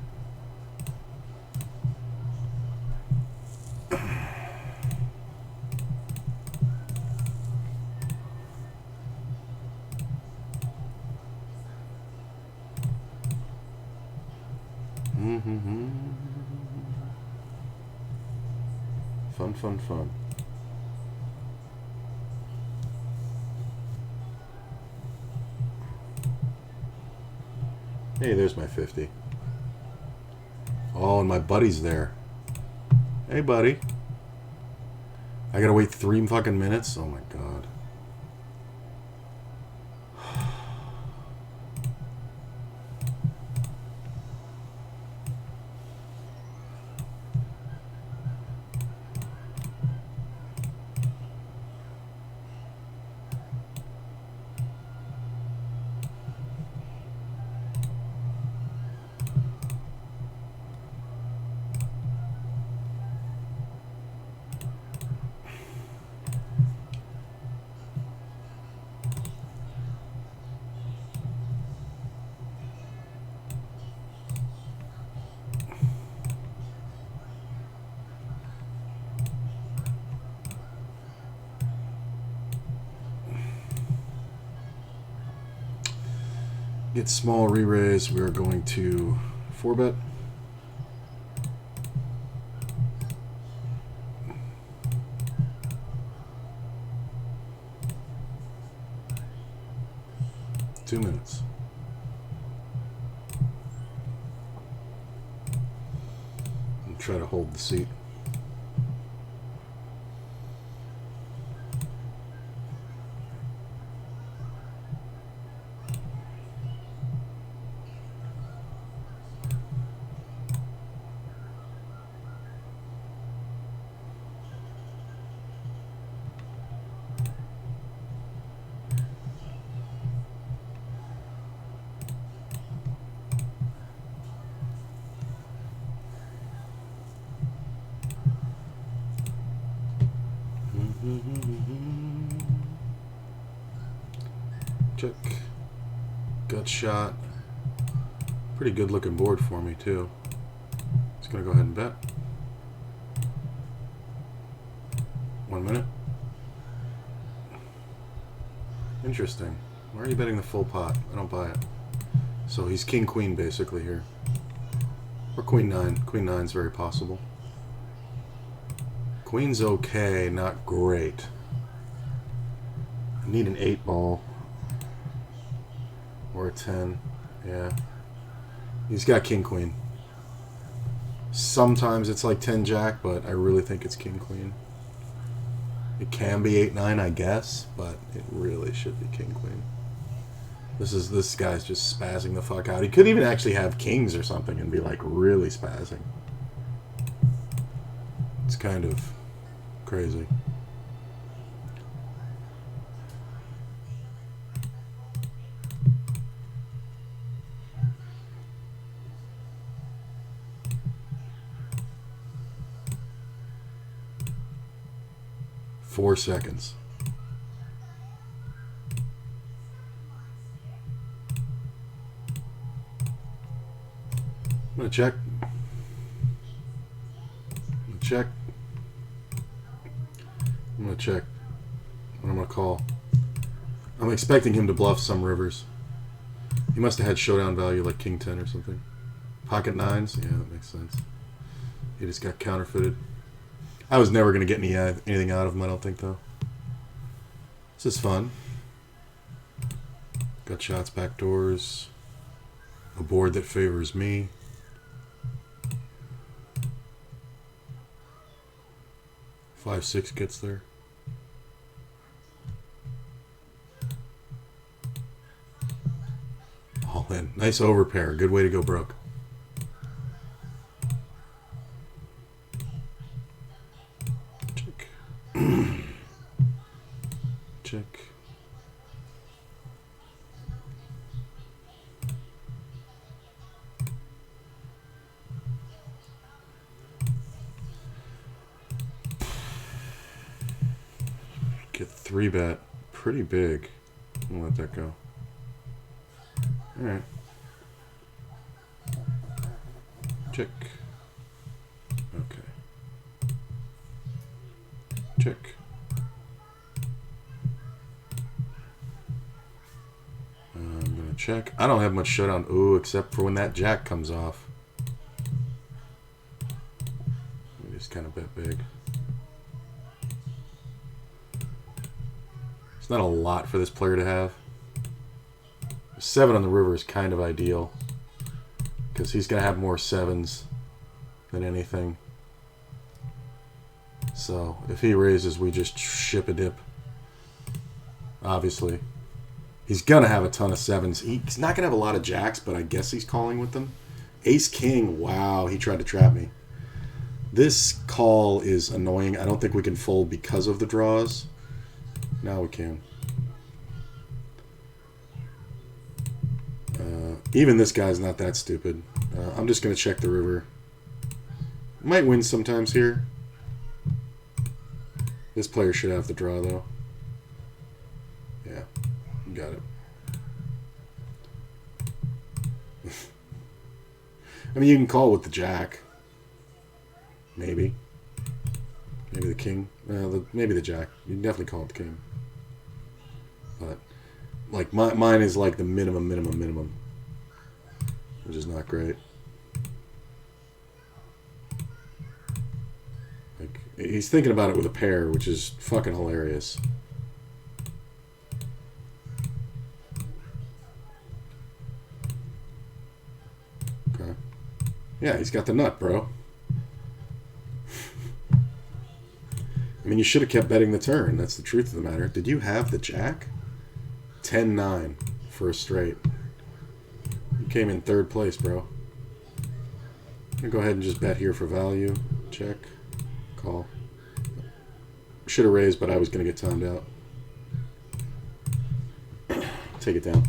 Fun, fun, fun. Hey, there's my 50. Oh, and my buddy's there. Hey, buddy. I gotta wait 3 fucking minutes? Oh my god. Get small re-raise. We are going to 4-bet. Two minutes. And try to hold the seat. Check. Gut shot. Pretty good looking board for me too. Just gonna go ahead and bet. 1 minute. Interesting. Why are you betting the full pot? I don't buy it. So he's king queen basically here. Or queen nine. Queen nine's very possible. Queen's okay, not great. I need an 8 ball. Or a 10. Yeah. He's got king queen. Sometimes it's like 10 jack, but I really think it's king queen. It can be 8-9, I guess, but it really should be king queen. This guy's just spazzing the fuck out. He could even actually have kings or something and be like really spazzing. It's kind of crazy. Four seconds. I'm gonna check. Check. I'm gonna check. And I'm gonna call. I'm expecting him to bluff some rivers. He must have had showdown value like king 10 or something. Pocket nines? Yeah, that makes sense. He just got counterfeited. I was never going to get anything out of him, I don't think, though. This is fun. Got shots, back doors. A board that favors me. Five, six gets there. All in. Nice overpair. Good way to go broke. Check. Get 3-bet. Pretty big. I'll let that go. Alright. Check. Okay. Check. I'm gonna check. I don't have much showdown. Ooh, except for when that jack comes off. We just kind of bet big. It's not a lot for this player to have. 7 on the river is kind of ideal because he's going to have more 7s than anything. So if he raises, we just ship a dip. Obviously. He's going to have a ton of 7s. He's not going to have a lot of jacks, but I guess he's calling with them. Ace-king. Wow, he tried to trap me. This call is annoying. I don't think we can fold because of the draws. Now we can. Even this guy's not that stupid. I'm just going to check the river. Might win sometimes here. This player should have the draw, though. Yeah, you got it. I mean, you can call with the jack. Maybe. Maybe the king. Maybe the jack. You can definitely call it the king. But Like, mine is like the minimum. Which is not great. Like, he's thinking about it with a pair, which is fucking hilarious. Okay. Yeah, he's got the nut, bro. I mean, you should have kept betting the turn. That's the truth of the matter. Did you have the jack? 10-9 for a straight. You came in third place, bro. I'm gonna go ahead and just bet here for value. Check. Call. Should have raised, but I was gonna get timed out. Take it down.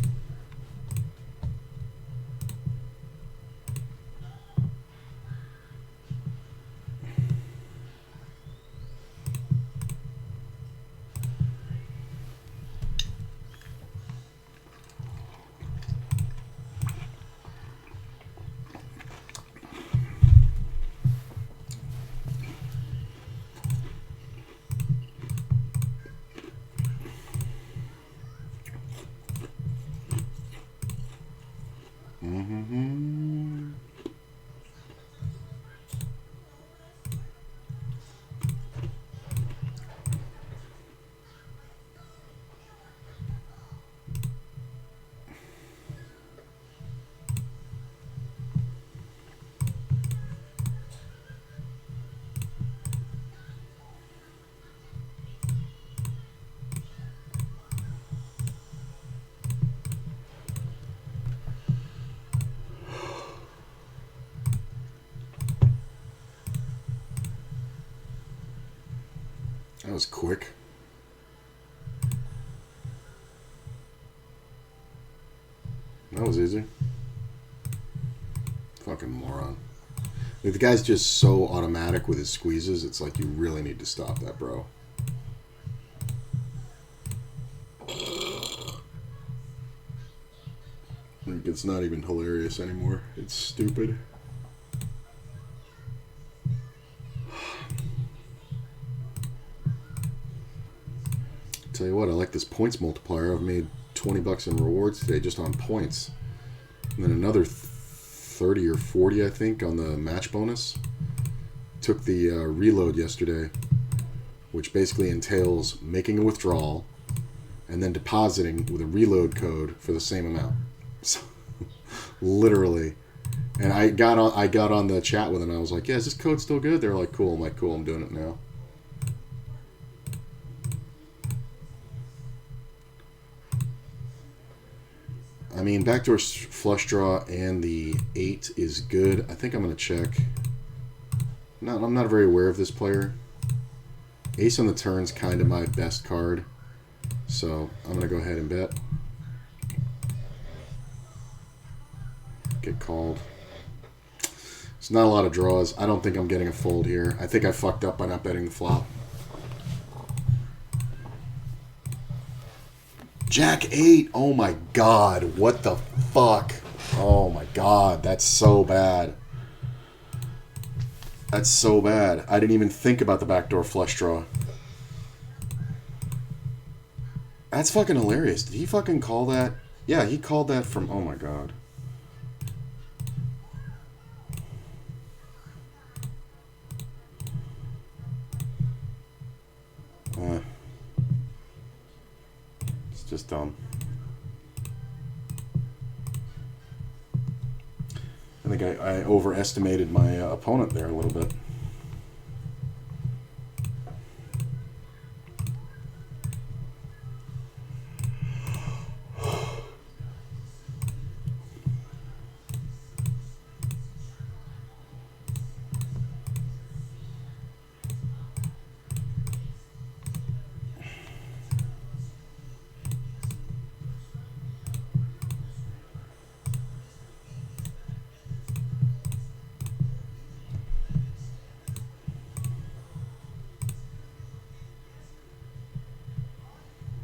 That was quick. That was easy. Fucking moron. Like, the guy's just so automatic with his squeezes, it's like you really need to stop that, bro. Like, it's not even hilarious anymore. It's stupid. Tell you what, I like this points multiplier. I've made 20 bucks in rewards today just on points. And then another 30 or 40, I think, on the match bonus. Took the reload yesterday, which basically entails making a withdrawal and then depositing with a reload code for the same amount. So, literally. And I got on the chat with them. I was like, yeah, is this code still good? They're like, cool. I'm like, cool, I'm doing it now. I mean, backdoor flush draw and the 8 is good. I think I'm going to check. No, I'm not very aware of this player. Ace on the turn's kind of my best card. So I'm going to go ahead and bet. Get called. It's not a lot of draws. I don't think I'm getting a fold here. I think I fucked up by not betting the flop. Jack 8. Oh my god. What the fuck? Oh my god. That's so bad. That's so bad. I didn't even think about the backdoor flush draw. That's fucking hilarious. Did he fucking call that? Yeah, he called that from... Oh my god. It's just dumb. I think I overestimated my opponent there a little bit.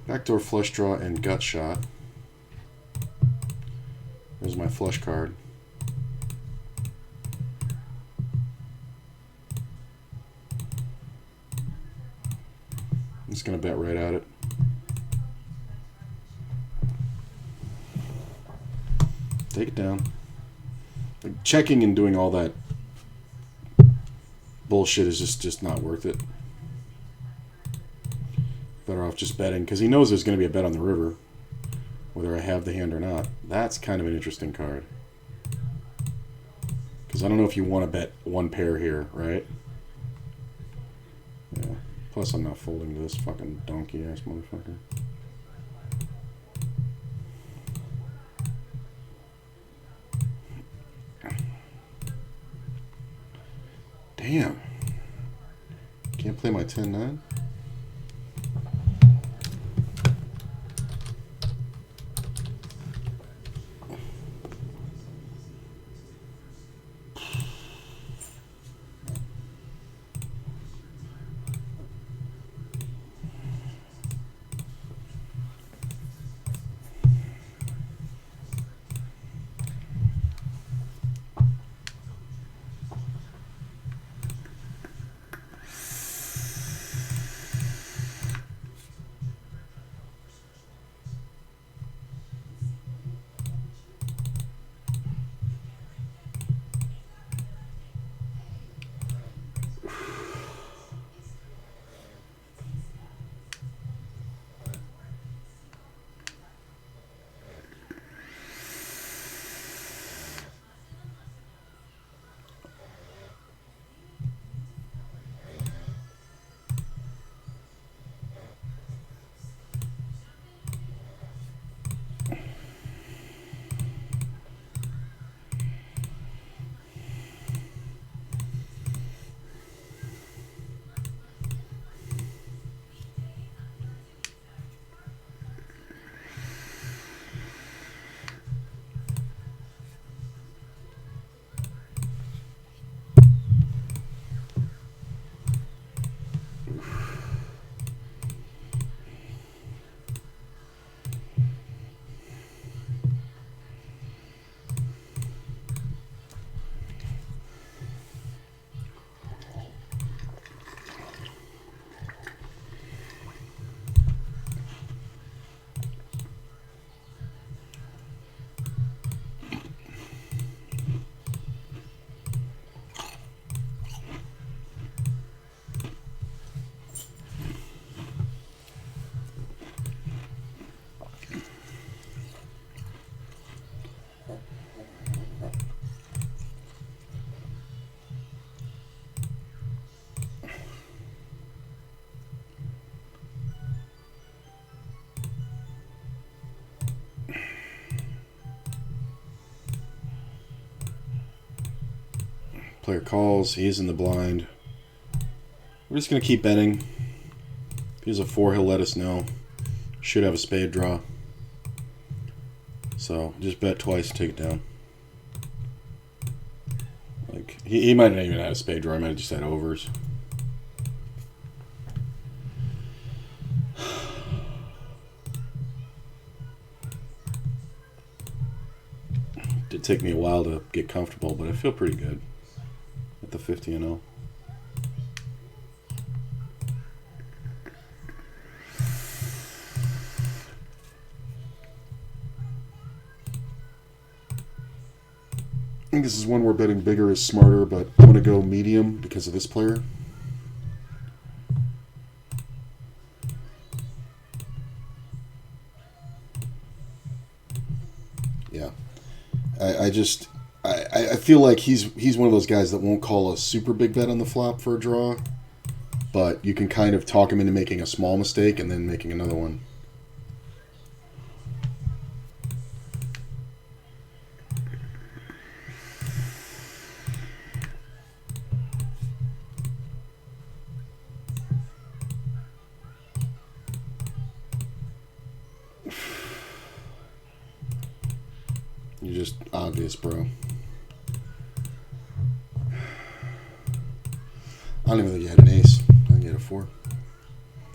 Backdoor flush draw and gut shot. There's my flush card. I'm just going to bet right at it. Take it down. Like, checking and doing all that bullshit is just not worth it. Better off just betting, because he knows there's going to be a bet on the river, whether I have the hand or not. That's kind of an interesting card. Because I don't know if you want to bet one pair here, right? Yeah. Plus, I'm not folding to this fucking donkey-ass motherfucker. Damn. Can't play my 10-9? Player calls. He is in the blind. We're just going to keep betting. If he has a 4, he'll let us know. Should have a spade draw. So just bet twice and take it down. Like he might not even have a spade draw. He might have just had overs. It did take me a while to get comfortable, but I feel pretty good at the 50-0. I think this is one where betting bigger is smarter, but I'm going to go medium because of this player. Yeah. I feel like he's one of those guys that won't call a super big bet on the flop for a draw, but you can kind of talk him into making a small mistake and then making another one. You're just obvious, bro. I don't even think you had an ace. I think you had a 4.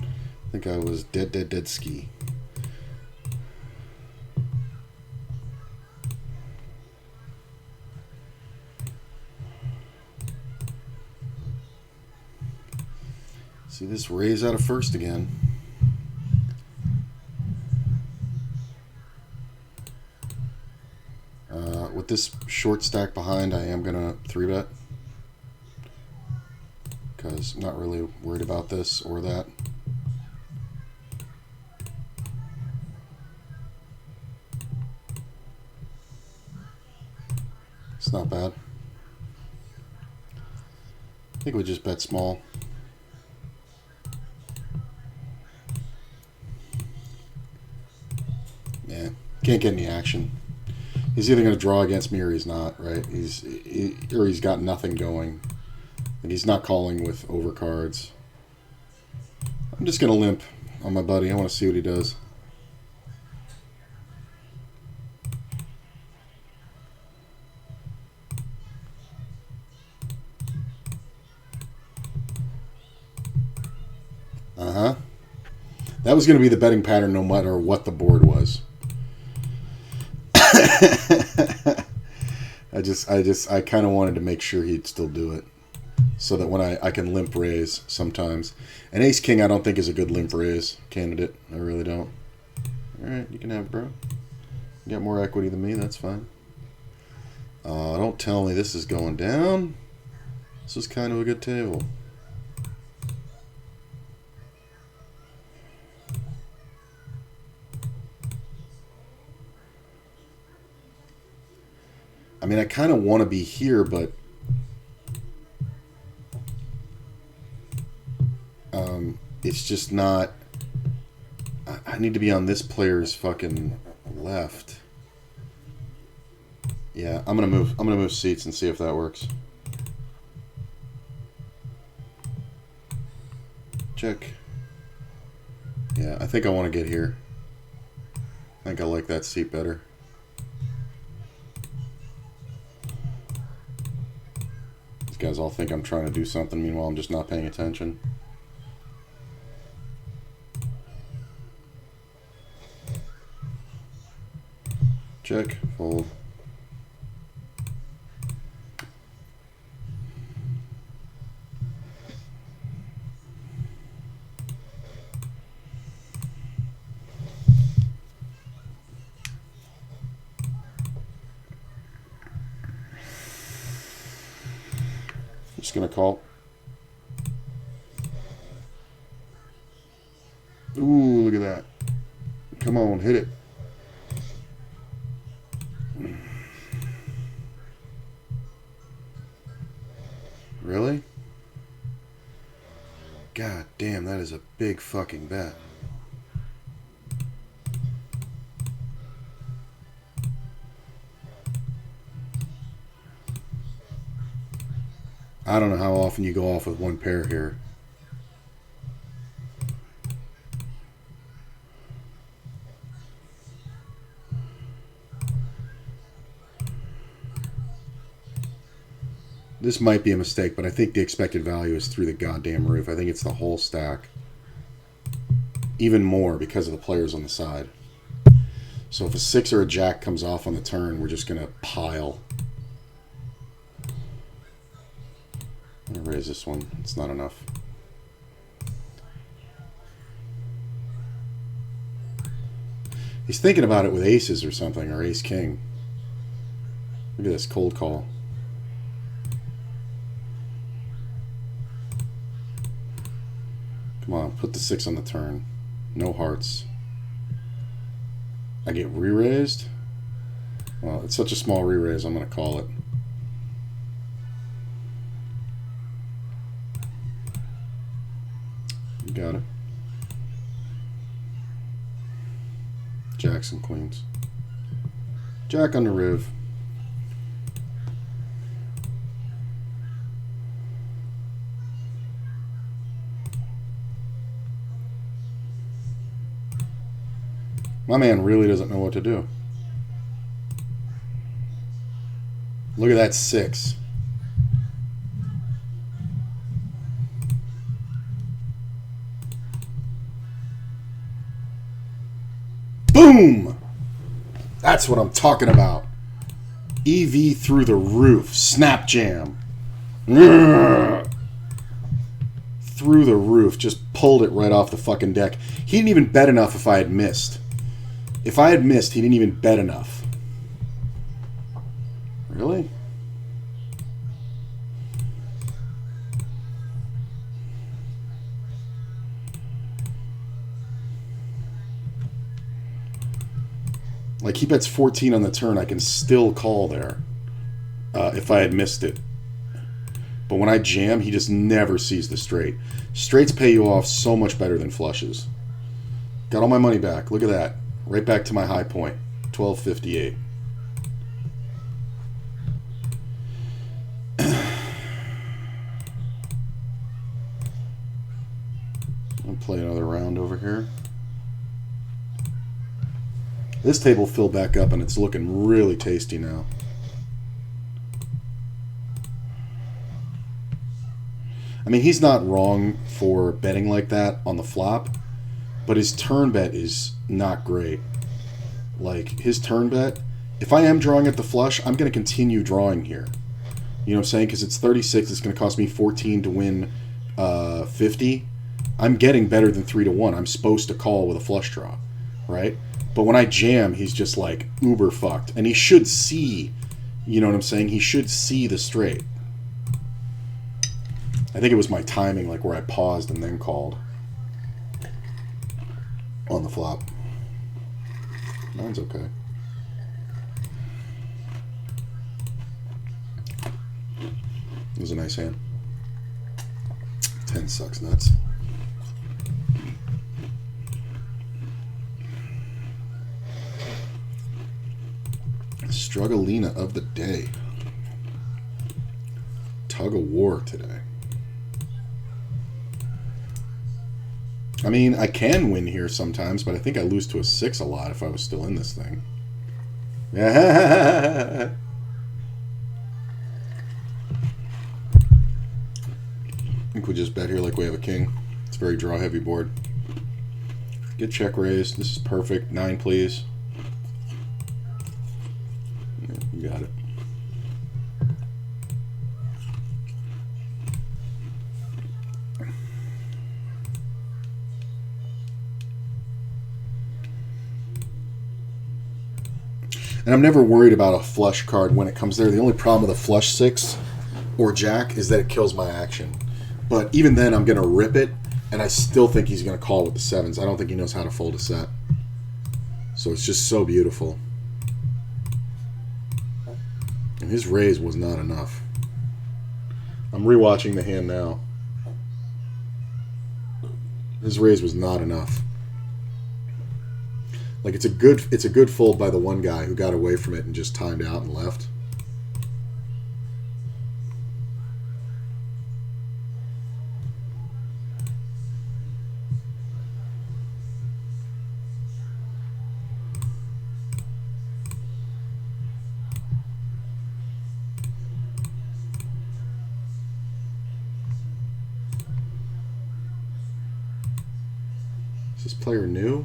I think I was dead ski. See this raise out of first again. with this short stack behind, I am going to 3-bet. Because I'm not really worried about this or that. It's not bad. I think we just bet small. Yeah, can't get any action. He's either going to draw against me or he's not, right? He's got nothing going. And he's not calling with overcards. I'm just going to limp on my buddy. I want to see what he does. Uh-huh. That was going to be the betting pattern no matter what the board was. I kind of wanted to make sure he'd still do it. So that when I can limp raise sometimes. An ace-king I don't think is a good limp raise candidate. I really don't. Alright, you can have it, bro. You got more equity than me, that's fine. Don't tell me this is going down. This is kind of a good table. I mean, I kind of want to be here, but it's just not. I need to be on this player's fucking left. Yeah, I'm gonna move. I'm gonna move seats and see if that works. Check. Yeah, I think I want to get here. I think I like that seat better. These guys all think I'm trying to do something, meanwhile I'm just not paying attention. Check, fold. Just gonna call. Ooh, look at that. Come on, hit it. Really? God damn, that is a big fucking bet. I don't know how often you go off with one pair here. This might be a mistake, but I think the expected value is through the goddamn roof. I think it's the whole stack. Even more because of the players on the side. So if a 6 or a jack comes off on the turn, we're just going to pile. I'm going to raise this one. It's not enough. He's thinking about it with aces or something, or ace-king. Look at this cold call. Come on, put the 6 on the turn. No hearts. I get re-raised? Well, it's such a small re-raise, I'm going to call it. You got it. Jacks and queens. Jack on the riv. My man really doesn't know what to do. Look at that 6. Boom! That's what I'm talking about. EV through the roof. Snap jam. Through the roof. Just pulled it right off the fucking deck. He didn't even bet enough if I had missed. If I had missed, he didn't even bet enough. Really? Like, he bets 14 on the turn. I can still call there if I had missed it. But when I jam, he just never sees the straight. Straights pay you off so much better than flushes. Got all my money back. Look at that. Right back to my high point. 12.58. I'll play another round over here. This table filled back up and it's looking really tasty now. I mean, he's not wrong for betting like that on the flop, but his turn bet is not great. Like, his turn bet, if I am drawing at the flush, I'm going to continue drawing here. You know what I'm saying? Because it's 36, it's going to cost me 14 to win 50. I'm getting better than 3 to 1. I'm supposed to call with a flush draw, right? But when I jam, he's just like uber fucked. And he should see, you know what I'm saying? He should see the straight. I think it was my timing, like where I paused and then called on the flop. Mine's okay. It was a nice hand. 10 sucks nuts. Strugglina of the day. Tug of war today. I mean, I can win here sometimes, but I think I lose to a 6 a lot if I was still in this thing. I think we just bet here like we have a king. It's a very draw-heavy board. Get check raised. This is perfect. 9, please. Yeah, you got it. And I'm never worried about a flush card when it comes there. The only problem with a flush 6 or jack is that it kills my action. But even then, I'm going to rip it, and I still think he's going to call with the 7s. I don't think he knows how to fold a set. So it's just so beautiful. And his raise was not enough. I'm rewatching the hand now. His raise was not enough. Like, it's a good fold by the one guy who got away from it and just timed out and left. Is this player new?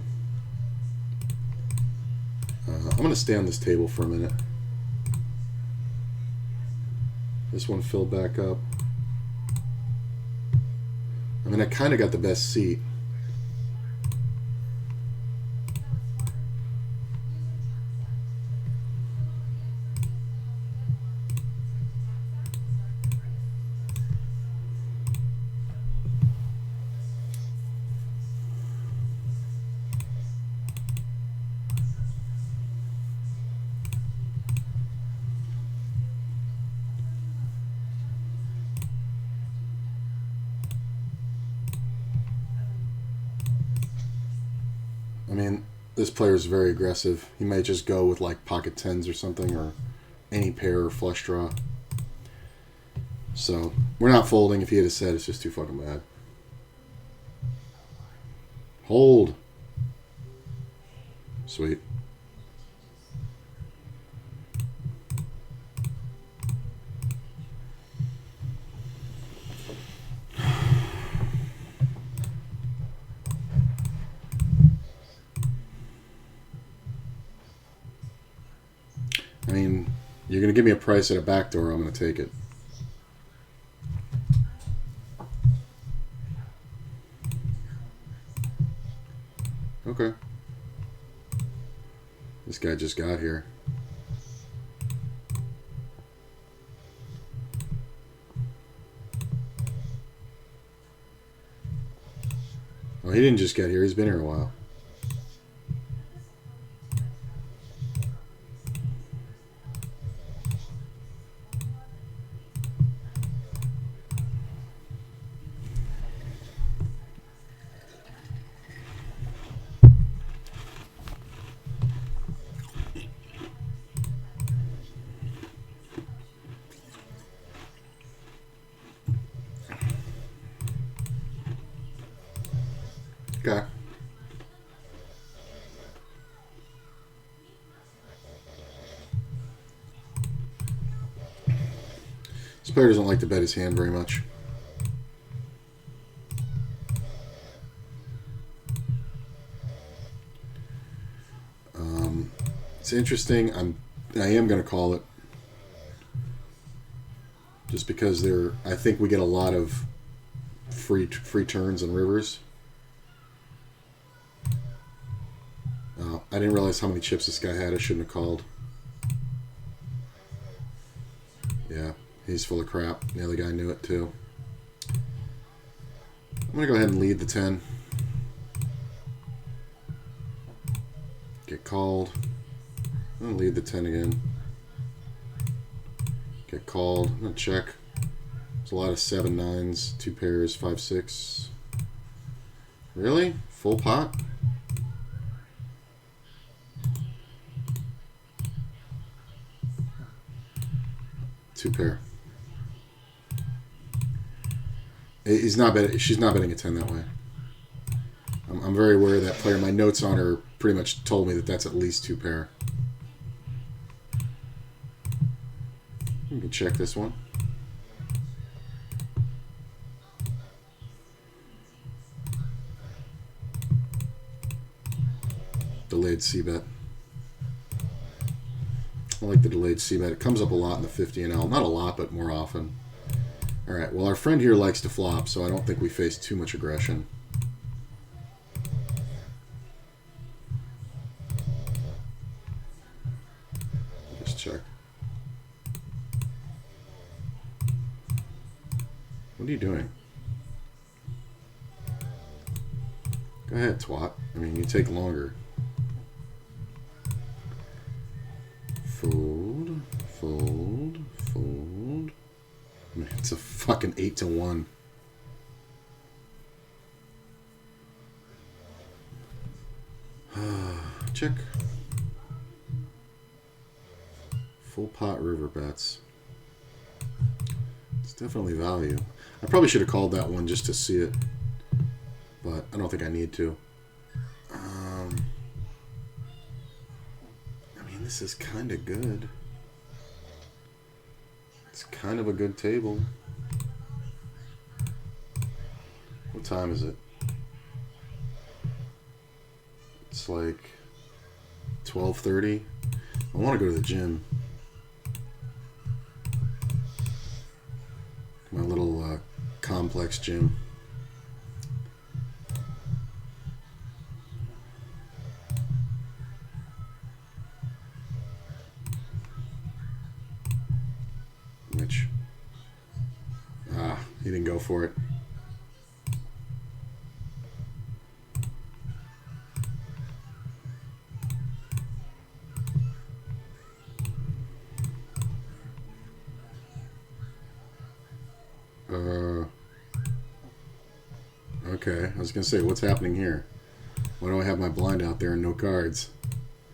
I'm going to stay on this table for a minute. This one filled back up. I mean, I kind of got the best seat. I mean, this player is very aggressive. He might just go with like pocket 10s or something, or any pair or flush draw. So we're not folding. If he had a set, it's just too fucking bad. Hold. Sweet. I mean, you're going to give me a price at a back door, I'm going to take it. Okay. This guy just got here. Well, he didn't just get here. He's been here a while. Okay. This player doesn't like to bet his hand very much. It's interesting. I am going to call it, just because I think we get a lot of free turns and rivers. I didn't realize how many chips this guy had. I shouldn't have called. Yeah, he's full of crap. The other guy knew it too. I'm going to go ahead and lead the 10. Get called. I'm going to lead the 10 again. Get called. I'm going to check. There's a lot of 7 9s, 2 pairs, 5 6. Really? Full pot? Two pair. He's not betting. She's not betting a 10 that way. I'm very aware of that player. My notes on her pretty much told me that that's at least 2 pair. You can check this one. Delayed C-bet. I like the delayed C-bet. It comes up a lot in the 50 and L. Not a lot, but more often. Alright, well, our friend here likes to flop, so I don't think we face too much aggression. Just check. What are you doing? Go ahead, twat. I mean, you take longer. Fold, fold, fold. I mean, it's a fucking 8 to 1. Check. Full pot river bets. It's definitely value. I probably should have called that one just to see it, but I don't think I need to. This is kind of good. It's kind of a good table. What time is it? It's like 12:30. I want to go to the gym. My little complex gym. He didn't go for it. Okay, I was going to say, what's happening here? Why do I have my blind out there and no cards?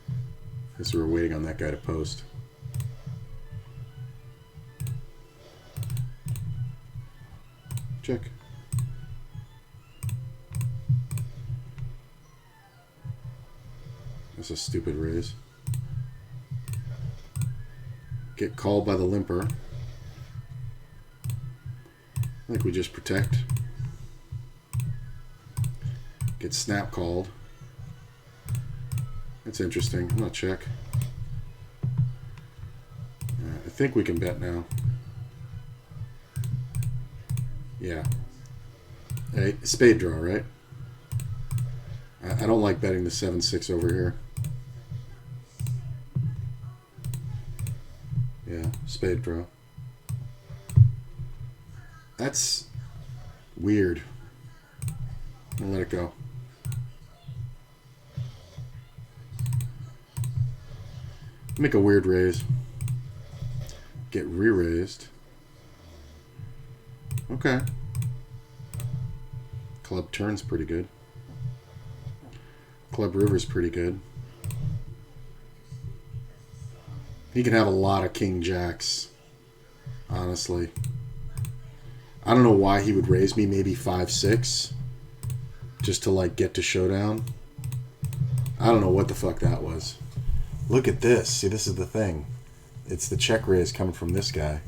I guess we were waiting on that guy to post. Check. That's a stupid raise. Get called by the limper. I think we just protect. Get snap called. That's interesting. I'm gonna check. I think we can bet now. Yeah. Hey, spade draw, right? I don't like betting the 7-6 over here. Yeah, spade draw. That's weird. I'll let it go. Make a weird raise. Get re-raised. Okay. Club turn's pretty good. Club river's pretty good. He can have a lot of king jacks, honestly. I don't know why he would raise me maybe 5-6 just to like get to showdown. I don't know what the fuck that was. Look at this. See, this is the thing. It's the check raise coming from this guy.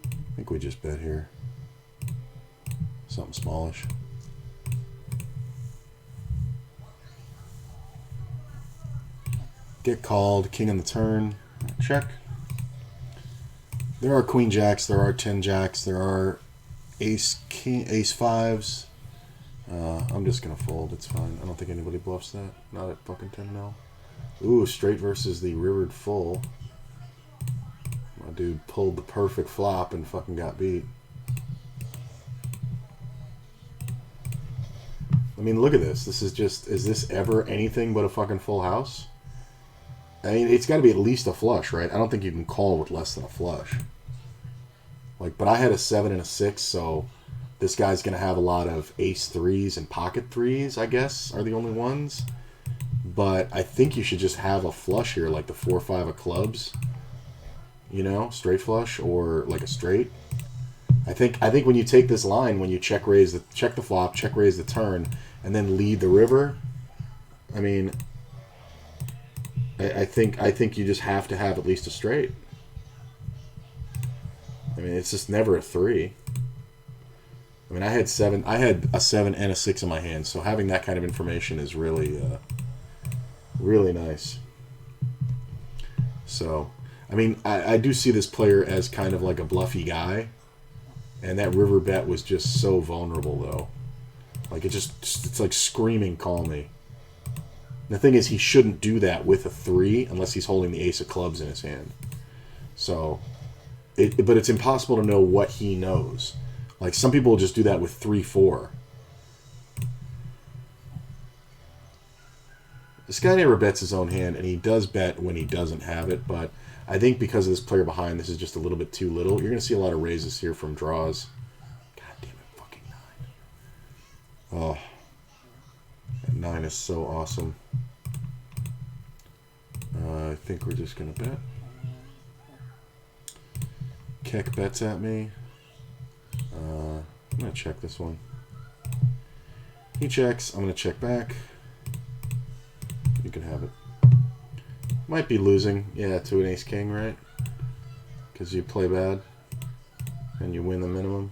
I think we just bet here. Something smallish. Get called. King on the turn. Check. There are queen jacks. There are 10 jacks. There are ace fives. I'm just going to fold. It's fine. I don't think anybody bluffs that. Not at fucking 10-0. Ooh, straight versus the rivered full. My dude pulled the perfect flop and fucking got beat. I mean, look at this. This is just... Is this ever anything but a fucking full house? I mean, it's got to be at least a flush, right? I don't think you can call with less than a flush. Like, but I had a 7 and a 6, so this guy's going to have a lot of ace 3s and pocket 3s, I guess, are the only ones. But I think you should just have a flush here, like the 4-5 of clubs. You know, straight flush or like a straight. I think when you take this line, when you check the flop, check raise the turn, and then lead the river, I mean, I think you just have to have at least a straight. I mean, it's just never a 3. I mean, I had a 7 and a 6 in my hand, so having that kind of information is really, really nice. So, I mean, I do see this player as kind of like a bluffy guy, and that river bet was just so vulnerable, though. Like, it's like screaming, call me. The thing is, he shouldn't do that with a 3 unless he's holding the ace of clubs in his hand. So, but it's impossible to know what he knows. Like, some people will just do that with 3-4. This guy never bets his own hand, and he does bet when he doesn't have it, but I think because of this player behind, this is just a little bit too little. You're going to see a lot of raises here from draws. God damn it, fucking 9. Oh. That 9 is so awesome. I think we're just going to bet. Keck bets at me. I'm going to check this one. He checks. I'm going to check back. You can have it. Might be losing. Yeah, to an ace-king, right? Because you play bad. And you win the minimum.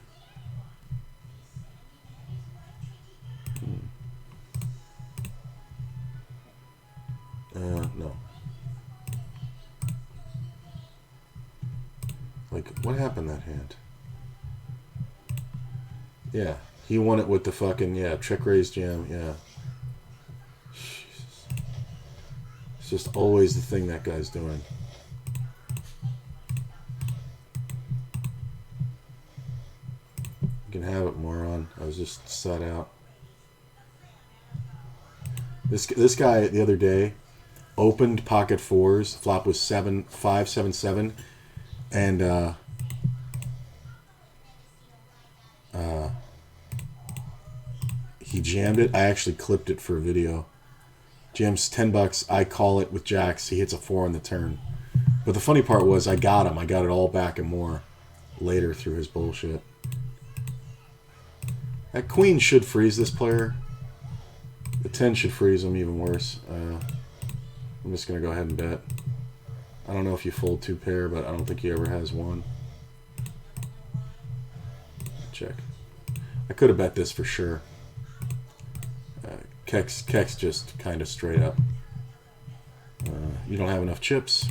No. Like, what happened that hand? Yeah, he won it with the fucking, check raise jam, yeah. Jesus. It's just always the thing that guy's doing. You can have it, moron. I was just sat out. This guy the other day opened pocket 4s. Flop was 5, 7, 7, and he jammed it. I actually clipped it for a video. Jams $10. I call it with jacks. He hits a 4 on the turn. But the funny part was I got him. I got it all back and more later through his bullshit. That queen should freeze this player. The 10 should freeze him even worse. I'm just going to go ahead and bet. I don't know if you fold 2 pair, but I don't think he ever has 1. Check. I could have bet this for sure. Keck's just kind of straight up. You don't have enough chips.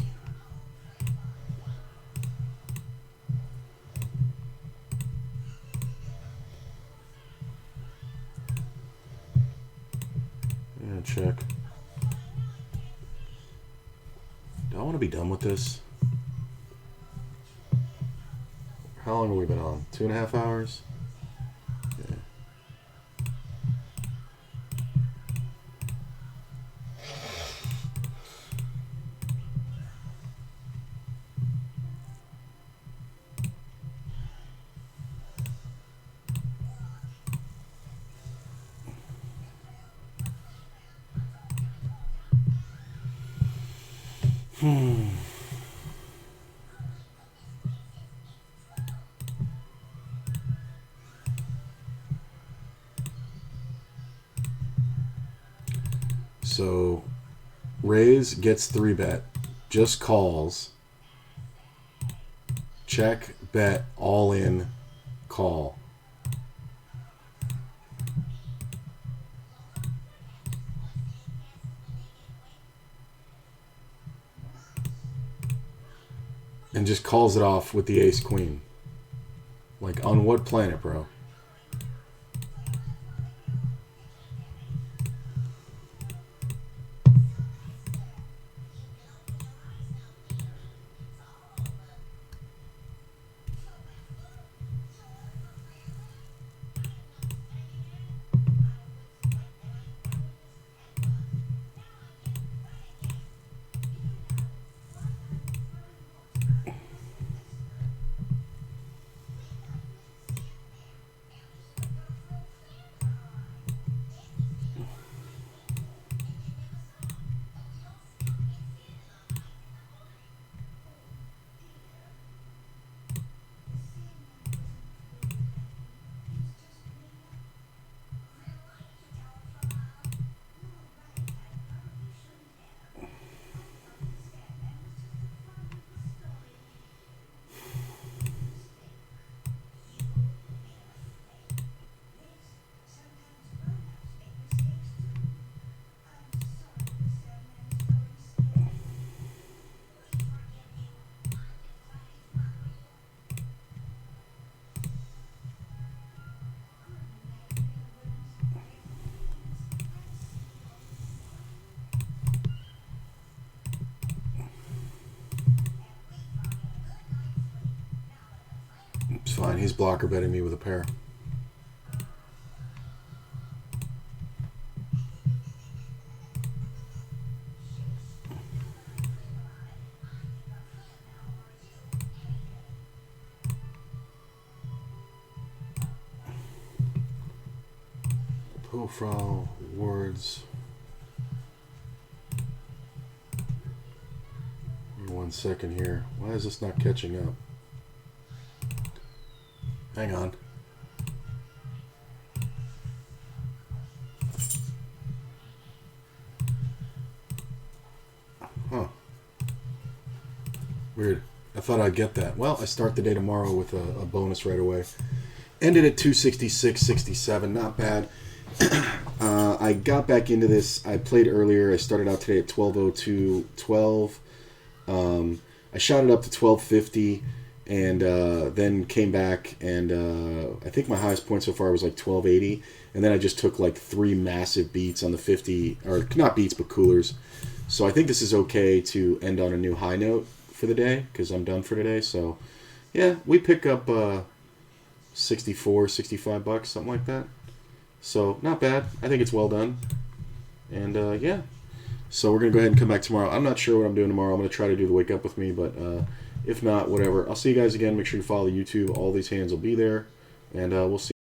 Yeah, check. Do I want to be done with this? How long have we been on? 2.5 hours? Yeah. So, raise gets 3-bet, just calls, check, bet, all in, call. And just calls it off with the ace queen. Like, on what planet, bro? It's fine. He's blocker betting me with a pair. Profile words. Give me 1 second here. Why is this not catching up? Hang on. Huh. Weird. I thought I'd get that. Well, I start the day tomorrow with a bonus right away. Ended at 266.67. Not bad. I got back into this. I played earlier. I started out today at 12:02.12. I shot it up to 12:50. And then came back, and I think my highest point so far was like 1280. And then I just took like 3 massive beats on the 50, or not beats, but coolers. So I think this is okay to end on a new high note for the day, because I'm done for today. So yeah, we pick up 64, 65 bucks, something like that. So not bad. I think it's well done. And yeah, so we're going to go ahead and come back tomorrow. I'm not sure what I'm doing tomorrow. I'm going to try to do the wake up with me, but if not, whatever. I'll see you guys again. Make sure you follow YouTube. All these hands will be there, and we'll see.